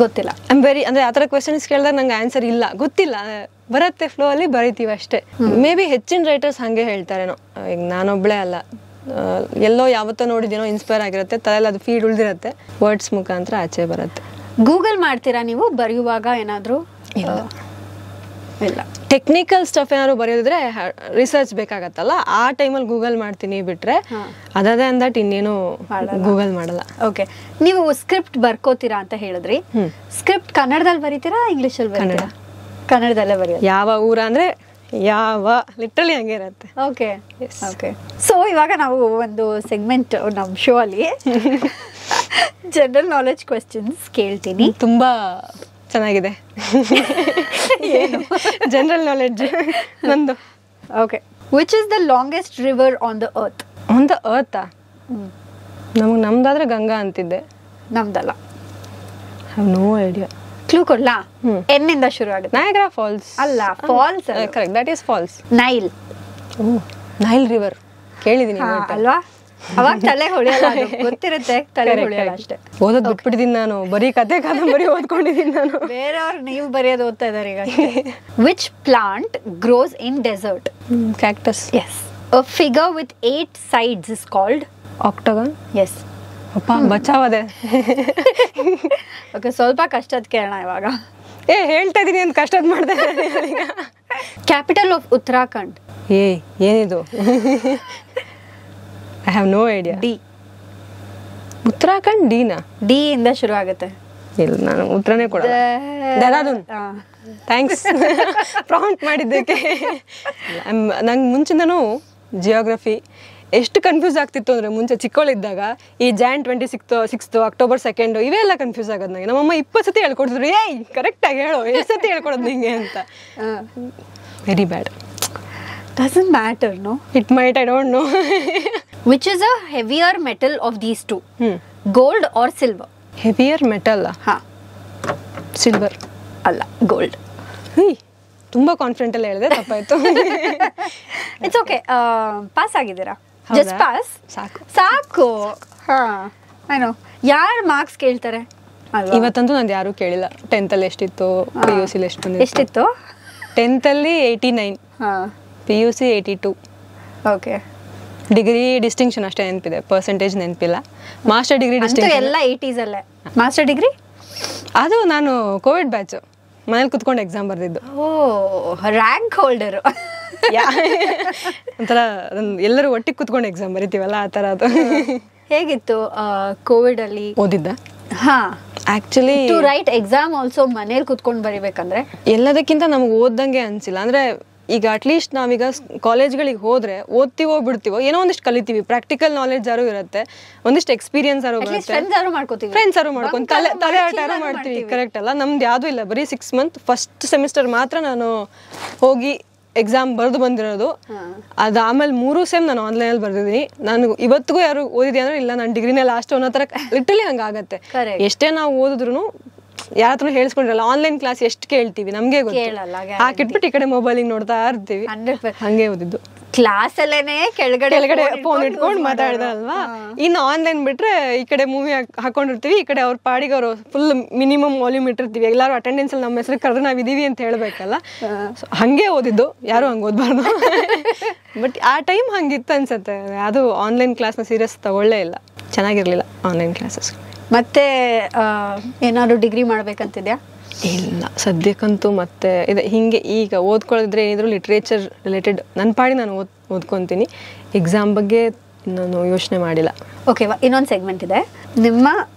ಗೊತ್ತಿಲ್ಲ. ಐ ಆಮ್ ವೆರಿ ಅಂದರೆ ಆ ಥರ ಕ್ವೆಶನ್ಸ್ ಕೇಳಿದಾಗ ನಂಗೆ ಆನ್ಸರ್ ಇಲ್ಲ, ಗೊತ್ತಿಲ್ಲ, ಬರುತ್ತೆ ಫ್ಲೋ ಅಲ್ಲಿ ಬರೀತೀವಿ ಅಷ್ಟೇ. ಮೇ ಬಿ ಹೆಚ್ಚಿನ ರೈಟರ್ಸ್ ಹಾಗೆ ಹೇಳ್ತಾರೇನೋ. ಈಗ ನಾನೊಬ್ಬಳೇ ಅಲ್ಲ, ಎಲ್ಲೋ ಯಾವತ್ತೋ ನೋಡಿದ್ದೀನೋ ಇನ್ಸ್ಪೈರ್ ಆಗಿರುತ್ತೆ, ತಲೆಯಲ್ಲಿ ಅದು ಫೀಡ್ ಉಳಿದಿರುತ್ತೆ, ವರ್ಡ್ಸ್ ಮುಖಾಂತರ ಆಚೆ ಬರುತ್ತೆ. ಗೂಗಲ್ ಮಾಡ್ತೀರಾ ನೀವು ಬರೆಯುವಾಗ ಏನಾದರೂ? ಇಲ್ಲ. ಟೆಕ್ನಿಕಲ್ ಸ್ಟಫ್ ಏನಾದ್ರು ಬರೆಯೋದಿದ್ರೆ ರಿಸರ್ಚ್ ಬೇಕಾಗತ್ತಲ್ಲ, ಆ ಟೈಮಲ್ಲಿ ಗೂಗಲ್ ಮಾಡ್ತೀನಿ ಬಿಟ್ರೆ ಅದೇ ಅಂದಟ್ ಇನ್ನೇನು ಗೂಗಲ್ ಮಾಡಲ್ಲ. ಓಕೆ, ನೀವು ಸ್ಕ್ರಿಪ್ಟ್ ಬರ್ಕೋತೀರಾ ಅಂತ ಹೇಳಿದ್ರಿ. ಸ್ಕ್ರಿಪ್ಟ್ ಕನ್ನಡದಲ್ಲಿ ಬರೀತೀರಾ ಇಂಗ್ಲಿಷಲ್ಲಿ ಬರೀತೀರಾ? ಕನ್ನಡದಲ್ಲೇ ಬರೆಯೋದು. ಯಾವ ಊರ ಅಂದ್ರೆ ಯಾವ ಲಿಟ್ರಲಿ ಹಂಗೆ ಇರುತ್ತೆ. Okay okay. ಸೊ ಇವಾಗ ನಾವು ಒಂದು ಸೆಗ್ಮೆಂಟ್ ನಮ್ಮ ಶೋ ಅಲ್ಲಿ ಜನರಲ್ ನಾಲೆಡ್ಜ್ ಕ್ವೆಶ್ಚನ್ಸ್ ಕೇಳ್ತೀನಿ. ತುಂಬಾ ಚೆನ್ನಾಗಿದೆ. ಏನು ಜನರಲ್ ನಾಲೆಡ್ಜ್ ನಂದು. Okay, which is the longest river on the earth? On the earth ನಮ್ದಾದ್ರೆ ಗಂಗಾ ಅಂತಿದ್ದೆ. ನಮ್ದಲ್ಲ. Have no idea. ಕ್ಲೂ ಕೊಡ್ಲಾ? ಎನ್ನಿಂದ ಶುರು ಆಗುತ್ತೆ. Niagara Falls. ಅಲ್ಲ, falls. Correct, that is falls. Nile. Nile river ಕೇಳಿದೀನಿ ಅಲ್ವಾ? ಅವಾಗ ತಲೆ ಹೊಳೆಯಲ್ಲ, ಗೊತ್ತಿರುತ್ತೆ, ತಲೆ ಹೊಳೆಯಲ್ಲ ಅಷ್ಟೇ. ಓದೋದು ಬಿಟ್ಬಿಟ್ಟಿದ್ದೀನಿ ನಾನು, ಬರೀ ಕತೆ ಕಾದಂಬರಿ ಓದ್ಕೊಂಡಿದ್ದೀನಿ ನಾನು. ಬೇರೆಯವ್ರು ನೀವು ಬರೆಯೋದು ಓದ್ತಾ ಇದ್ದಾರೆ ಈಗ. Which plant grows in desert? Cactus. Yes. A figure with 8 sides is called octagon. Yes. ಅಪ್ಪ ಬಚಾವದೆ. ಓಕೆ, ಸ್ವಲ್ಪ ಕಷ್ಟದ ಕೇಳೋಣ ಇವಾಗ. ಹೇಳ್ತಾ ಇದೀನಿ ಅಂತ ಕಷ್ಟದ ಮಾಡ್ದೆ. Capital of Uttarakhand? ಏನಿದು? I have no idea. D. Uttarakhand ಡಿನಾ? ಡಿ ಇಂದ ಶುರು ಆಗುತ್ತೆ. ಇಲ್ಲ, ನಾನು ಉತ್ತರನೇ ಕೊಡಲ್ಲ. ಡೆಹ್ರಾಡೂನ್. ಥ್ಯಾಂಕ್ಸ್ ಪ್ರಾಂಪ್ಟ್ ಮಾಡಿದ್ದಕ್ಕೆ. ನಂಗೆ ಮುಂಚಿಂದನೂ ಜಿಯೋಗ್ರಫಿ ಎಷ್ಟು ಕನ್ಫ್ಯೂಸ್ ಆಗ್ತಿತ್ತು ಅಂದರೆ, ಮುಂಚೆ ಚಿಕ್ಕವಳಿದ್ದಾಗ ಈ Jan 26 October 2 ಇವೆಲ್ಲ ಕನ್ಫ್ಯೂಸ್ ಆಗೋದು ನನಗೆ. ನಮ್ಮಮ್ಮ 20 ಸತಿ ಹೇಳ್ಕೊಡ್ತಿದ್ರು, ಕರೆಕ್ಟಾಗಿ ಹೇಳೋ, ಎಷ್ಟು ಸತಿ ಹೇಳ್ಕೊಡೋದು ನಿಂಗೆ ಅಂತ. Very bad. Doesn't matter, no? It might, I don't know. Which is a heavier metal of these two? Gold or silver? Heavier metal? Ha. Silver. ಅಲ್ಲ, ಗೋಲ್ಡ್. ತುಂಬ ಕಾನ್ಫಿಡೆಂಟ್ ಅಲ್ಲಿ ಹೇಳಿದೆ, ತಪ್ಪಾಯ್ತು. ಇಟ್ಸ್ ಓಕೆ, ಪಾಸ್ ಆಗಿದ್ದೀರಾ? Just pass. ಸಾಕು. ಏನೋ ಯಾರು marks ಕೇಳ್ತಾರೆ ಇವತ್ತಂತೂ ನಂದು ಯಾರು ಕೇಳಿಲ್ಲ. 10th ಅಲ್ಲಿ ಎಷ್ಟಿತ್ತು, PUC ಎಷ್ಟಿತ್ತು? 10th ಅಲ್ಲಿ 89, PUC 82. ಓಕೆ. ಡಿಗ್ರಿ ಡಿಸ್ಟಿಂಕ್ಷನ್ ಅಷ್ಟೇ ನೆನಪಿದೆ, ಪರ್ಸೆಂಟೇಜ್ ನೆನಪಿಲ್ಲ. ಮಾಸ್ಟರ್ ಡಿಗ್ರಿ ಡಿಸ್ಟಿಂಕ್ಷನ್ ಎಲ್ಲ 80s ಅಲ್ಲೇ. ಮಾಸ್ಟರ್ ಡಿಗ್ರಿ ಅದು ನಾನು ಕೋವಿಡ್ ಬ್ಯಾಚ್, ಮನೇಲಿ ಕುತ್ಕೊಂಡು ಎಕ್ಸಾಮ್ ಬರ್ದಿದ್ದು. ಓ, ರ್ಯಾಂಕ್ ಹೋಲ್ಡರ್. ಒಂಥರ ಎಲ್ಲರೂ ಒಟ್ಟಿಗೆ ಕುತ್ಕೊಂಡು ಎಕ್ಸಾಮ್ ಬರಿತೀವಲ್ಲ, ಆ ಥರ. ಅದು ಹೇಗಿತ್ತು ಕೋವಿಡ್ ಅಲ್ಲಿ ಓದಿದ್ದ? ಹಾ, actually to write exam also ಮನೇಲಿ ಕುತ್ಕೊಂಡು ಬರಿಬೇಕಂದ್ರೆ ಎಲ್ಲದಕ್ಕಿಂತ ನಮ್ಗೆ ಓದ್ದಂಗೆ ಅನ್ಸಿಲ್ಲ. ಅಂದ್ರೆ ಈಗ ಅಟ್ಲೀಸ್ಟ್ ನಾವೀಗ ಕಾಲೇಜ್ಗಳಿಗೆ ಹೋದ್ರೆ ಓದ್ತೀವೋ ಬಿಡ್ತೀವೋ, ಏನೋ ಒಂದಿಷ್ಟು ಕಲಿತೀವಿ, ಪ್ರಾಕ್ಟಿಕಲ್ ನಾಲೆಡ್ಜ್ ಯಾರು ಇರುತ್ತೆ, ಒಂದಿಷ್ಟು ಎಕ್ಸ್ಪೀರಿಯನ್ಸ್ ಯಾರು ಬರುತ್ತೆ, ಫ್ರೆಂಡ್ಸ್ ಯಾರು ಮಾಡ್ಕೊಂಡು ತಲೆ ಆಟ ಯಾರು ಮಾಡ್ತೀವಿ. ಕರೆಕ್ಟ್ ಅಲ್ಲ? ನಮ್ದು ಯಾವುದೂ ಇಲ್ಲ, ಬರೀ 6 months ಫಸ್ಟ್ ಸೆಮಿಸ್ಟರ್ ಮಾತ್ರ ನಾನು ಹೋಗಿ ಎಕ್ಸಾಮ್ ಬರೆದು ಬಂದಿರೋದು. ಅದು ಆಮೇಲೆ 3 ಸೆಮ್ ನಾನು ಆನ್ಲೈನಲ್ಲಿ ಬರ್ದಿದ್ದೀನಿ. ನಾನು ಇವತ್ತಿಗೂ ಯಾರು ಓದಿದೆ ಅಂದ್ರೆ ಇಲ್ಲ, ನಾನು ಡಿಗ್ರಿನೇ ಲಾಸ್ಟ್ ಅನ್ನೋ ಥರ ಲಿಟ್ರಲಿ ಹಂಗಾಗತ್ತೆ. ಎಷ್ಟೇ ನಾವು ಓದಿದ್ರು ಯಾರ ಹತ್ರ ಹೇಳಿಸ್ಕೊಂಡಿರಲ್ಲ. ಆನ್ಲೈನ್ ಕ್ಲಾಸ್ ಎಷ್ಟು ಕೇಳ್ತೀವಿ, ನಮ್ಗೆ ಗೊತ್ತಿಲ್ಲ. ಹಾಕಿಟ್ಬಿಟ್ಟು ಈ ಕಡೆ ಮೊಬೈಲಿಗೆ ನೋಡ್ತಾ ಇರ್ತೀವಿ. ಹಂಗೆ ಓದಿದ್ದು. ಕ್ಲಾಸ್ ಅಲ್ಲೇನೆ ಕೆಳಗಡೆ ಫೋನ್ ಇಟ್ಕೊಂಡು ಮಾತಾಡ್ದಲ್ವಾ. ಇನ್ನು ಆನ್ಲೈನ್ ಬಿಟ್ರೆ ಈ ಕಡೆ ಮೂವಿ ಹಾಕೊಂಡಿರ್ತೀವಿ, ಈ ಕಡೆ ಅವ್ರ ಪಾಡಿಗೆ ಅವರು ಫುಲ್ ಮಿನಿಮಮ್ ವಾಲ್ಯೂಮ್ ಇಟ್ಟಿರ್ತೀವಿ. ಎಲ್ಲರೂ ಅಟೆಂಡೆನ್ಸ್ ಅಲ್ಲಿ ನಮ್ಮ ಹೆಸರು ಕರೆದ್ರೆ ನಾವ್ ಇದೀವಿ ಅಂತ ಹೇಳ್ಬೇಕಲ್ಲ. ಹಂಗೆ ಓದಿದ್ದು, ಯಾರು ಹಂಗೆ ಓದ್ಬಾರ್ದು. ಬಟ್ ಆ ಟೈಮ್ ಹಂಗಿತ್ತು ಅನ್ಸತ್ತೆ. ಅದು ಆನ್ಲೈನ್ ಕ್ಲಾಸ್ನ ಸೀರಿಯಸ್ ತಗೊಳ್ಳೇ ಇಲ್ಲ, ಚೆನ್ನಾಗಿರ್ಲಿಲ್ಲ ಆನ್ಲೈನ್ ಕ್ಲಾಸಸ್. ಮತ್ತೆ ಏನಾದ್ರು ಡಿಗ್ರಿ ಮಾಡ್ಬೇಕಂತಿದ್ಯಾ? ಇಲ್ಲ, ಸದ್ಯಕ್ಕಂತೂ ಮತ್ತೆ ಇದೆ ಹಿಂಗೆ. ಈಗ ಓದ್ಕೊಳ್ಳಿದ್ರೆ ಏನಿದ್ರು ಲಿಟ್ರೇಚರ್ ರಿಲೇಟೆಡ್ ನನ್ನ ಪಾಡಿ ನಾನು ಓದ್ಕೊತೀನಿ. ಎಕ್ಸಾಮ್ ಬಗ್ಗೆ ನಾನು ಯೋಚನೆ ಮಾಡಿಲ್ಲ. ಓಕೆ, ಇನ್ನೊಂದು ಸೆಗ್ಮೆಂಟ್ ಇದೆ. ನಿಮ್ಮ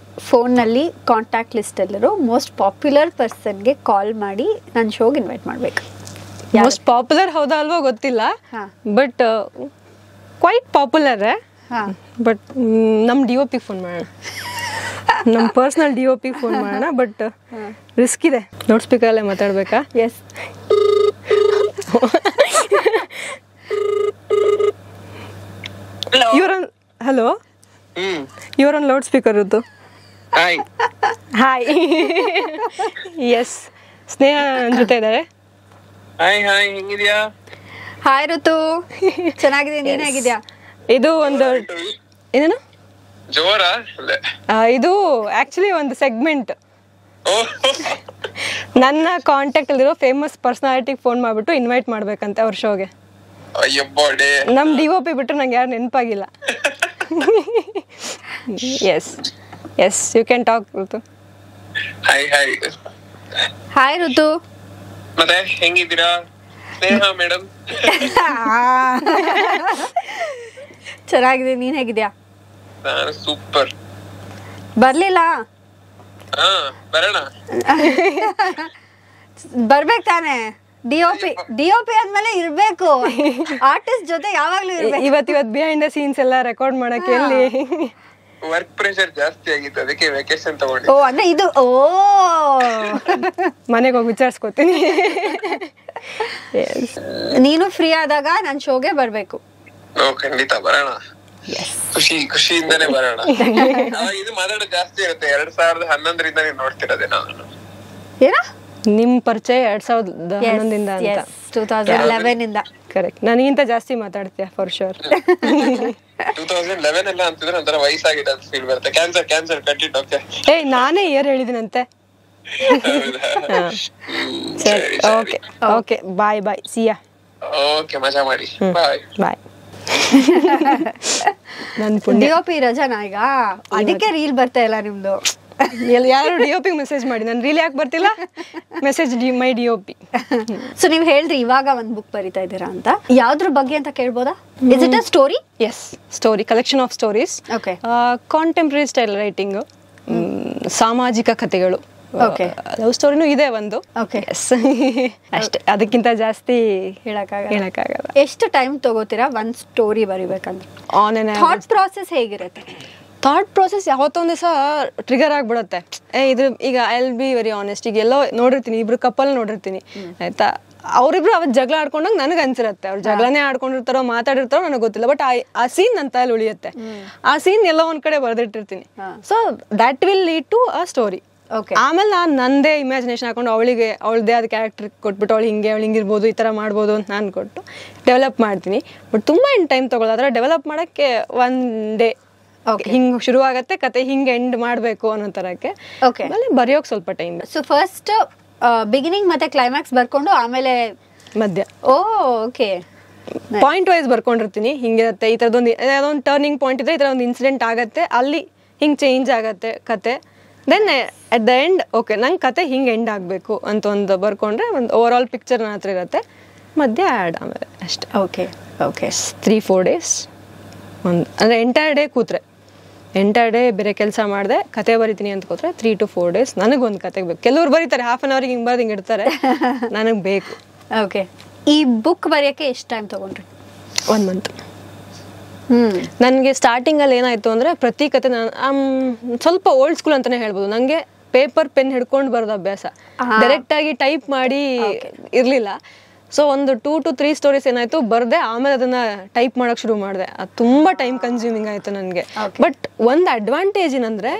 ಫೋನ್ನಲ್ಲಿ ಕಾಂಟ್ಯಾಕ್ಟ್ ಲಿಸ್ಟ್ ಎಲ್ಲರೂ ಮೋಸ್ಟ್ ಪಾಪ್ಯುಲರ್ ಪರ್ಸನ್ಗೆ ಕಾಲ್ ಮಾಡಿ ನನ್ನ ಶೋಗೆ ಇನ್ವೈಟ್ ಮಾಡಬೇಕು. ಮೋಸ್ಟ್ ಪಾಪ್ಯುಲರ್ ಹೌದಾ ಅಲ್ವೋ ಗೊತ್ತಿಲ್ಲ, ಬಟ್ ಕ್ವೈಟ್ ಪಾಪ್ಯುಲರ್. ಬಟ್ ನಮ್ಮ DOP ಫೋನ್ ಮಾಡೋಣ, ನಮ್ಮ ಪರ್ಸನಲ್ DOP ಫೋನ್ ಮಾಡೋಣ. ಬಟ್ ರಿಸ್ಕ್ ಇದೆ. ಲೌಡ್ ಸ್ಪೀಕರಲ್ಲೇ ಮಾತಾಡ್ಬೇಕಾ? Yes. Hello, you're on loudspeaker, Rutu. Hi. Yes, Sneha ನನ್ನ ಜೊತೆ ಇದ್ದಾರೆ. ಹಾಯ್ ಹೆಂಗಿದ್ಯಾ? ಹಾಯ್ ಋತು, ಚೆನ್ನಾಗಿದೆ. ನೀನ್ ಹೇಗಿದ್ಯಾ? ಇದು ಒಂದು ಏನೇನು ಜೋರಾ? ಇದು ಆಕ್ಚುಲಿ ಒಂದು ಸೆಗ್ಮೆಂಟ್. ನನ್ನ ಕಾಂಟ್ಯಾಕ್ಟ್ ಅಲ್ಲಿರೋ ಫೇಮಸ್ ಪರ್ಸನಾಲಿಟಿಗೆ ಫೋನ್ ಮಾಡ್ಬಿಟ್ಟು ಇನ್ವೈಟ್ ಮಾಡ್ಬೇಕಂತೆ ಅವ್ರ ಶೋಗೆ. ನಮ್ DOP ಬಿಟ್ರೆ ನಂಗೆ ಯಾರು ನೆನಪಾಗಿಲ್ಲ. ಎಸ್ ಯು ಕ್ಯಾನ್ ಟಾಕ್ ಋತು. ಹಾಯ್ ಋತು. ಮತ್ತೆ ಹೆಂಗಿದ್ದೀರಾ ಸ್ನೇಹ ಮೇಡಮ್? ಚೆನ್ನಾಗಿದೆ. ನೀನ್ ಹೇಗಿದ್ಯಾ? ನಾನು ಸೂಪರ್. ಬರ್ಲಿಲ್ಲ? ಬರೋಣ. ಬರ್ಬೇಕು ತಾನೆ. DOP ಆದ್ಮೇಲೆ ಇರ್ಬೇಕು. ಆರ್ಟಿಸ್ಟ್ ಜೊತೆ ಯಾವಾಗ್ಲೂ ಇರ್ಬೇಕು. ಇವತ್ತು ಬಿಹೈಂಡ್ ದ ಸೀನ್ಸ್ ಎಲ್ಲ ರೆಕಾರ್ಡ್ ಮಾಡಕ್ಕೆ ಎಲ್ಲಿ ವರ್ಕ್ ಪ್ರೆಷರ್ ಜಾಸ್ತಿ ಆಗಿತ್ತು, ಅದಕ್ಕೆ ವೆಕೇಶನ್ ತಗೊಂಡೆ. ಓ ಅಂದ್ರೆ ಇದು ಮನೆಗೆ ಹೋಗಿ ವಿಚಾರಿಸ್ಕೊತೀನಿ. ನೀನು ಫ್ರೀ ಆದಾಗ ನನ್ ಶೋಗೆ ಬರ್ಬೇಕು. ಖಂಡಿತ ಬರೋಣ. ಖುಷಿಯಿಂದಾನೆ ಬರೋಣ. ಇದು ಮಾತಾಡೋದು ಜಾಸ್ತಿ ಇರುತ್ತೆ. 2011ರಿಂದ ನೀನ್ ನೋಡ್ತಿರೋದೆ ನಾನು. ಏನೋ ನಿಮ್ ಪರಿಚಯ 2011ದಿಂದ ಅಂತ. 2011 ಇಂದ. ಕರೆಕ್ಟ್. ನನಗಿಂತ ಜಾಸ್ತಿ ಮಾತಾಡ್ತೀಯ ಫಾರ್ ಶೋರ್. 2011 ಎಲ್ಲ ಅಂತಿದ್ರೆ ಒಂಥರ ವಯಸ್ಸಾಗಿದೆ ಅಂತ ಫೀಲ್ ಬರುತ್ತೆ. ಕ್ಯಾನ್ಸರ್ ಕಟ್ಟಿಟ್. ಓಕೆ, ನಾನೇ ಇಯರ್ ಹೇಳಿದಿನಂತೆ. ಸರಿ, ಓಕೆ ಬಾಯ್ ಸಿಯಾ. ಓಕೆ, ಮಜಾ ಮಾಡಿ. ಬಾಯ್. ನನ್ ಪುಣ್ಯ. DOP ರಜಾನಾ ಈಗ? ಅದಕ್ಕೆ ರೀಲ್ ಬರ್ತಾ ಇಲ್ಲ ನಿಮ್ದು. ಯಾರು DOP ಮೆಸೇಜ್ ಮಾಡಿ, ನಾನು ರೀಲ್ ಯಾಕೆ ಬರ್ತಿಲ್ಲ? ಮೆಸೇಜ್ ಮೈ DOP. ಸೊ ನೀವ್ ಹೇಳ್ರಿ ಇವಾಗ ಒಂದ್ ಬುಕ್ ಬರಿತಾ ಇದ್ದೀರಾ ಅಂತ. ಯಾವ್ದ್ರ ಬಗ್ಗೆ ಅಂತ ಕೇಳ್ಬೋದಾ? Is it a story? Yes, story, collection of stories. Okay. Contemporary style writing, ಸಾಮಾಜಿಕ ಕಥೆಗಳು, ಲವ್ ಸ್ಟೋರಿನೂ ಇದೆ ಒಂದು. ಓಕೆ, ಅಷ್ಟೇ, ಅದಕ್ಕಿಂತ ಜಾಸ್ತಿ ಹೇಳಕ್ಕಾಗಲ್ಲ. ಎಷ್ಟು ಟೈಮ್ ತಗೋತೀರಾ ಒಂದ್ ಸ್ಟೋರಿ ಬರಿಬೇಕಂದ್ರೆ? ಆನ್ ಎನ್ ಥಾಟ್ ಪ್ರಾಸೆಸ್ ಹೇಗಿರುತ್ತೆ? ಥಾಟ್ ಪ್ರಾಸೆಸ್ ಯಾವತ್ತೊಂದು ದಿವಸ ಟ್ರಿಗರ್ ಆಗ್ಬಿಡುತ್ತೆ. ಇದು ಈಗ I will be very honest, ಈಗ ಎಲ್ಲೋ ನೋಡಿರ್ತೀನಿ, ಇಬ್ರು ಕಪಲ್ ನೋಡಿರ್ತೀನಿ ಆಯ್ತಾ, ಅವ್ರಿಬ್ರು ಅವತ್ತು ಜಗಳ ಆಡ್ಕೊಂಡಾಗ ನನಗೆ ಅನ್ಸಿರತ್ತೆ ಅವ್ರು ಜಗಳನೇ ಆಡ್ಕೊಂಡಿರ್ತಾರೋ ಮಾತಾಡಿರ್ತಾರೋ ನನಗೆ ಗೊತ್ತಿಲ್ಲ, ಬಟ್ ಆ ಸೀನ್ ನನ್ನ ತಲೆಯಲ್ಲಿ ಉಳಿಯುತ್ತೆ. ಆ ಸೀನ್ ಎಲ್ಲೋ ಒಂದ್ ಕಡೆ ಬರ್ದಿಟ್ಟಿರ್ತೀನಿ. So that will lead to a story. ಆಮೇಲೆ ನಾನು ನಂದೇ ಇಮ್ಯಾಜಿನೇಷನ್ ಹಾಕೊಂಡು ಅವಳದೇ ಆದ ಕ್ಯಾರೆಕ್ಟರ್ ಕೊಟ್ಬಿಟ್ಟು ಅವಳು ಹಿಂಗಿರ್ಬೋದು, ಈ ಥರ ಮಾಡ್ಬೋದು ಅಂತ ನಾನು ಕೊಟ್ಟು ಡೆವಲಪ್ ಮಾಡ್ತೀನಿ. ಬಟ್ ತುಂಬ ಟೈಮ್ ತಗೊಳ್ಳೋದು. ಅದರ ಡೆವಲಪ್ ಮಾಡೋಕ್ಕೆ ಒನ್ ಡೇ ಹಿಂಗೆ ಶುರು ಆಗತ್ತೆ ಕತೆ, ಹಿಂಗೆ ಎಂಡ್ ಮಾಡಬೇಕು ಅನ್ನೋ ಥರಕ್ಕೆ. ಆಮೇಲೆ ಬರೆಯೋಕೆ ಸ್ವಲ್ಪ ಟೈಮ್. ಸೊ ಫಸ್ಟ್ ಬಿಗಿನಿಂಗ್ ಮತ್ತೆ ಕ್ಲೈಮ್ಯಾಕ್ಸ್ ಬರ್ಕೊಂಡು ಆಮೇಲೆ ಮಧ್ಯ ಓಕೆ ಪಾಯಿಂಟ್ ವೈಸ್ ಬರ್ಕೊಂಡಿರ್ತೀನಿ. ಹಿಂಗಿರುತ್ತೆ, ಈ ಥರದೊಂದು ಯಾವುದೊಂದು ಟರ್ನಿಂಗ್ ಪಾಯಿಂಟ್ ಇದೆ, ಈ ಥರ ಒಂದು ಇನ್ಸಿಡೆಂಟ್ ಆಗುತ್ತೆ, ಅಲ್ಲಿ ಹಿಂಗೆ ಚೇಂಜ್ ಆಗುತ್ತೆ ಕತೆ. Then at the end okay ನಂಗೆ ಕತೆ ಹಿಂಗೆ ಎಂಡ್ ಆಗಬೇಕು ಅಂತ ಒಂದು ಬರ್ಕೊಂಡ್ರೆ ಒಂದು ಓವರ್ ಆಲ್ ಪಿಕ್ಚರ್ ನನ್ನ ಹತ್ರ ಇರುತ್ತೆ. ಮಧ್ಯ ಆ್ಯಡ್ ಆಮೇಲೆ ಅಷ್ಟೇ. ಓಕೆ 3-4 ಡೇಸ್ ಒಂದು, ಅಂದರೆ ಎಂಟೈರ್ ಡೇ ಕೂತ್ರೆ, ಎಂಟೈರ್ ಡೇ ಬೇರೆ ಕೆಲಸ ಮಾಡಿದೆ ಕತೆ ಬರಿತೀನಿ ಅಂತ ಕೂತ್ರೆ 3 to 4 ಡೇಸ್ ನನಗೊಂದು ಕತೆಗೆ ಬೇಕು. ಕೆಲವ್ರು ಬರೀತಾರೆ ಹಾಫ್ ಆನ್ ಅವರ್ಗೆ ಹಿಂಗೆ ಬರ್ದು ಹಿಂಗೆ ಇಡ್ತಾರೆ, ನನಗೆ ಬೇಕು. ಓಕೆ, ಈ ಬುಕ್ ಬರೆಯೋಕ್ಕೆ ಎಷ್ಟು ಟೈಮ್ ತೊಗೊಂಡ್ರಿ? 1 ಮಂತ್. ನನಗೆ ಸ್ಟಾರ್ಟಿಂಗಲ್ಲಿ ಏನಾಯಿತು ಅಂದರೆ ಪ್ರತಿ ಕತೆ ನಾನು ಸ್ವಲ್ಪ ಓಲ್ಡ್ ಸ್ಕೂಲ್ ಅಂತಲೇ ಹೇಳ್ಬೋದು. ನನಗೆ ಪೇಪರ್ ಪೆನ್ ಹಿಡ್ಕೊಂಡು ಬರೋದು ಅಭ್ಯಾಸ, ಡೈರೆಕ್ಟಾಗಿ ಟೈಪ್ ಮಾಡಿ ಇರಲಿಲ್ಲ. ಸೊ ಒಂದು 2 to 3 ಸ್ಟೋರೀಸ್ ಏನಾಯ್ತು ಬರ್ದೆ, ಆಮೇಲೆ ಅದನ್ನ ಟೈಪ್ ಮಾಡಕ್ ಶುರು ಮಾಡಿದೆ. ಅದು ತುಂಬಾ ಟೈಮ್ ಕನ್ಸ್ಯೂಮಿಂಗ್ ಆಯ್ತು ನನಗೆ. ಬಟ್ ಒಂದು ಅಡ್ವಾಂಟೇಜ್ ಏನಂದ್ರೆ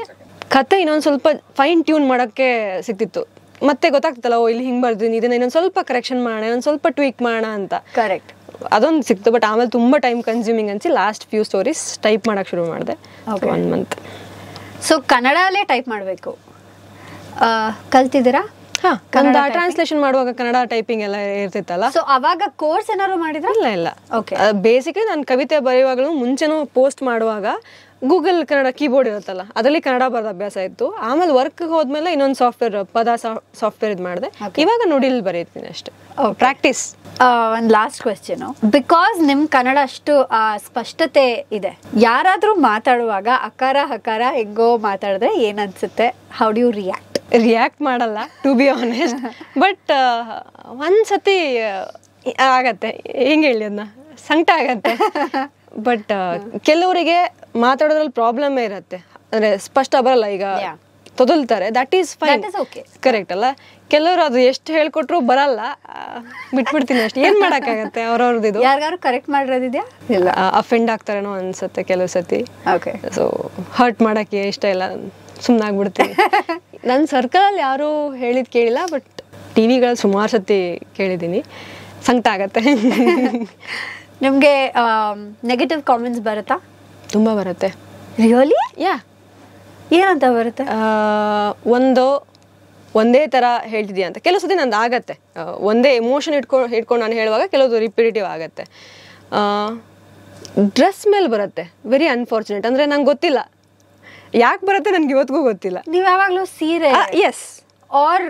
ಕತೆ ಇನ್ನೊಂದು ಸ್ವಲ್ಪ ಫೈನ್ ಟ್ಯೂನ್ ಮಾಡೋಕ್ಕೆ ಸಿಕ್ತಿತ್ತು. ಮತ್ತೆ ಗೊತ್ತಾಗ್ತಲ್ಲ, ಓ ಇಲ್ಲಿ ಹಿಂಗೆ ಬರ್ತೀನಿ, ಇದನ್ನ ಇನ್ನೊಂದು ಸ್ವಲ್ಪ ಕರೆಕ್ಷನ್ ಮಾಡೋಣ, ಇನ್ನೊಂದು ಸ್ವಲ್ಪ ಟ್ವೀಕ್ ಮಾಡೋಣ ಅಂತ. ಕರೆಕ್ಟ್, ಅದೊಂದು ಸಿಕ್ತು. ಬಟ್ ಆಮೇಲೆ ತುಂಬ ಟೈಮ್ ಕನ್ಸ್ಯೂಮಿಂಗ್ ಅನ್ಸಿ ಲಾಸ್ಟ್ ಫ್ಯೂ ಸ್ಟೋರೀಸ್ ಟೈಪ್ ಮಾಡಕ್ಕೆ ಶುರು ಮಾಡಿದೆ. 1 ಮಂತ್. ಸೊ ಕನ್ನಡಲ್ಲೇ ಟೈಪ್ ಮಾಡಬೇಕು ಕಲ್ತಿದ್ದೀರಾ? ಕನ್ನಡ ಟ್ರಾನ್ಸ್ಲೇಷನ್ ಮಾಡುವಾಗ ಕನ್ನಡ ಟೈಪಿಂಗ್ ಎಲ್ಲ ಇರ್ತಿತ್ತಲ್ಲ. ಸೊ ಅವಾಗ ಕೋರ್ಸ್ ಏನಾದ್ರು ಮಾಡಿದ್ರೆ? ಇಲ್ಲ. ಓಕೆ, ಬೇಸಿಕಲಿ ನಾನು ಕವಿತೆ ಬರೆಯುವಾಗಲೂ ಮುಂಚೆನೂ ಪೋಸ್ಟ್ ಮಾಡುವಾಗ ಗೂಗಲ್ ಕನ್ನಡ ಕೀಬೋರ್ಡ್ ಇರುತ್ತಲ್ಲ ಅದರಲ್ಲಿ ಕನ್ನಡ ಬರೆದ ಅಭ್ಯಾಸ ಇತ್ತು. ಆಮೇಲೆ ವರ್ಕ್ ಹೋದ್ಮೇಲೆ ಇನ್ನೊಂದು ಸಾಫ್ಟ್ವೇರ್ ಪದ ಸಾಫ್ಟ್ವೇರ್ ಇದು ಮಾಡಿದೆ. ಇವಾಗ ನುಡಿಲ್ ಬರೀತೀನಿ ಅಷ್ಟೇ, ಪ್ರಾಕ್ಟೀಸ್. ಒಂದು ಲಾಸ್ಟ್ ಕ್ವೆಶ್ಚನ್, ಬಿಕಾಸ್ ನಿಮ್ ಕನ್ನಡ ಅಷ್ಟು ಸ್ಪಷ್ಟತೆ ಇದೆ, ಯಾರಾದ್ರೂ ಮಾತಾಡುವಾಗ ಅಕಾರ ಹಕಾರ ಹೆಂಗೋ ಮಾತಾಡಿದ್ರೆ ಏನ್ ಅನ್ಸುತ್ತೆ? ಹೌ ಡು ಯು ರಿಯಾಕ್ಟ್ ಮಾಡಲ್ಲ ಟು ಬಿ ಆನೆಸ್ಟ್. ಬಟ್ ಒಂದ್ಸತಿ ಆಗತ್ತೆ, ಹೆಂಗೆ ಹೇಳಿ ಅದನ್ನ, ಸಂಕಟ ಆಗತ್ತೆ. ಬಟ್ ಕೆಲವರಿಗೆ ಮಾತಾಡೋದ್ರಲ್ಲಿ ಪ್ರಾಬ್ಲಮ್ ಇರತ್ತೆ, ಅಂದ್ರೆ ಸ್ಪಷ್ಟ ಬರಲ್ಲ, ಈಗ ತೊದಲ್ತಾರೆ, ದಟ್ ಈಸ್ ಫೈನ್, ಕರೆಕ್ಟ್ ಅಲ್ಲ. ಕೆಲವರು ಅದು ಎಷ್ಟು ಹೇಳ್ಕೊಟ್ರು ಬರಲ್ಲ, ಬಿಟ್ಬಿಡ್ತೀನಿ ಅಷ್ಟೇ. ಏನ್ ಮಾಡಕ್ಕಾಗತ್ತೆ, ಅವ್ರವ್ರದ್ದು ಇದು. ಯಾರಿಗಾರು ಕರೆಕ್ಟ್ ಮಾಡಿರೋದಿದ್ಯಾ? ಇಲ್ಲ, ಅಫೆಂಡ್ ಆಗ್ತಾರೇನೋ ಅನ್ಸುತ್ತೆ ಕೆಲವು ಸತಿ. ಓಕೆ. ಸೊ ಹರ್ಟ್ ಮಾಡಕ್ಕೆ ಇಷ್ಟ ಇಲ್ಲ, ಸುಮ್ಮನಾಗ್ಬಿಡ್ತೀನಿ. ನನ್ನ ಸರ್ಕಲಲ್ಲಿ ಯಾರೂ ಹೇಳಿದ್ ಕೇಳಿಲ್ಲ, ಬಟ್ ಟಿವಿಗಳಲ್ಲಿ ಸುಮಾರು ಸತಿ ಕೇಳಿದ್ದೀನಿ. ಸಂಕಟ ಆಗತ್ತೆ. ನಿಮಗೆ ನೆಗೆಟಿವ್ ಕಾಮೆಂಟ್ಸ್ ಬರುತ್ತಾ? ತುಂಬ ಬರುತ್ತೆ. ರಿಯಲಿ? ಯಾ. ಏನಂತ ಬರುತ್ತೆ? ಒಂದೇ ಥರ ಹೇಳ್ತಿದ್ಯಾ ಅಂತ. ಕೆಲವು ಸತಿ ನಂದು ಆಗತ್ತೆ, ಒಂದೇ ಎಮೋಷನ್ ಇಟ್ಕೊಂಡು ನಾನು ಹೇಳುವಾಗ ಕೆಲವು ರಿಪಿಟೇಟಿವ್ ಆಗತ್ತೆ. ಡ್ರೆಸ್ ಮೇಲೆ ಬರುತ್ತೆ, ವೆರಿ ಅನ್ಫಾರ್ಚುನೇಟ್. ಅಂದರೆ ನಂಗೆ ಗೊತ್ತಿಲ್ಲ ಯಾಕೆ ಬರುತ್ತೆ, ನನಗೆ ಇವತ್ತಿಗೂ ಗೊತ್ತಿಲ್ಲ. ನೀವು ಯಾವಾಗಲೂ ಸೀರೆ ಎಸ್ ಆರ್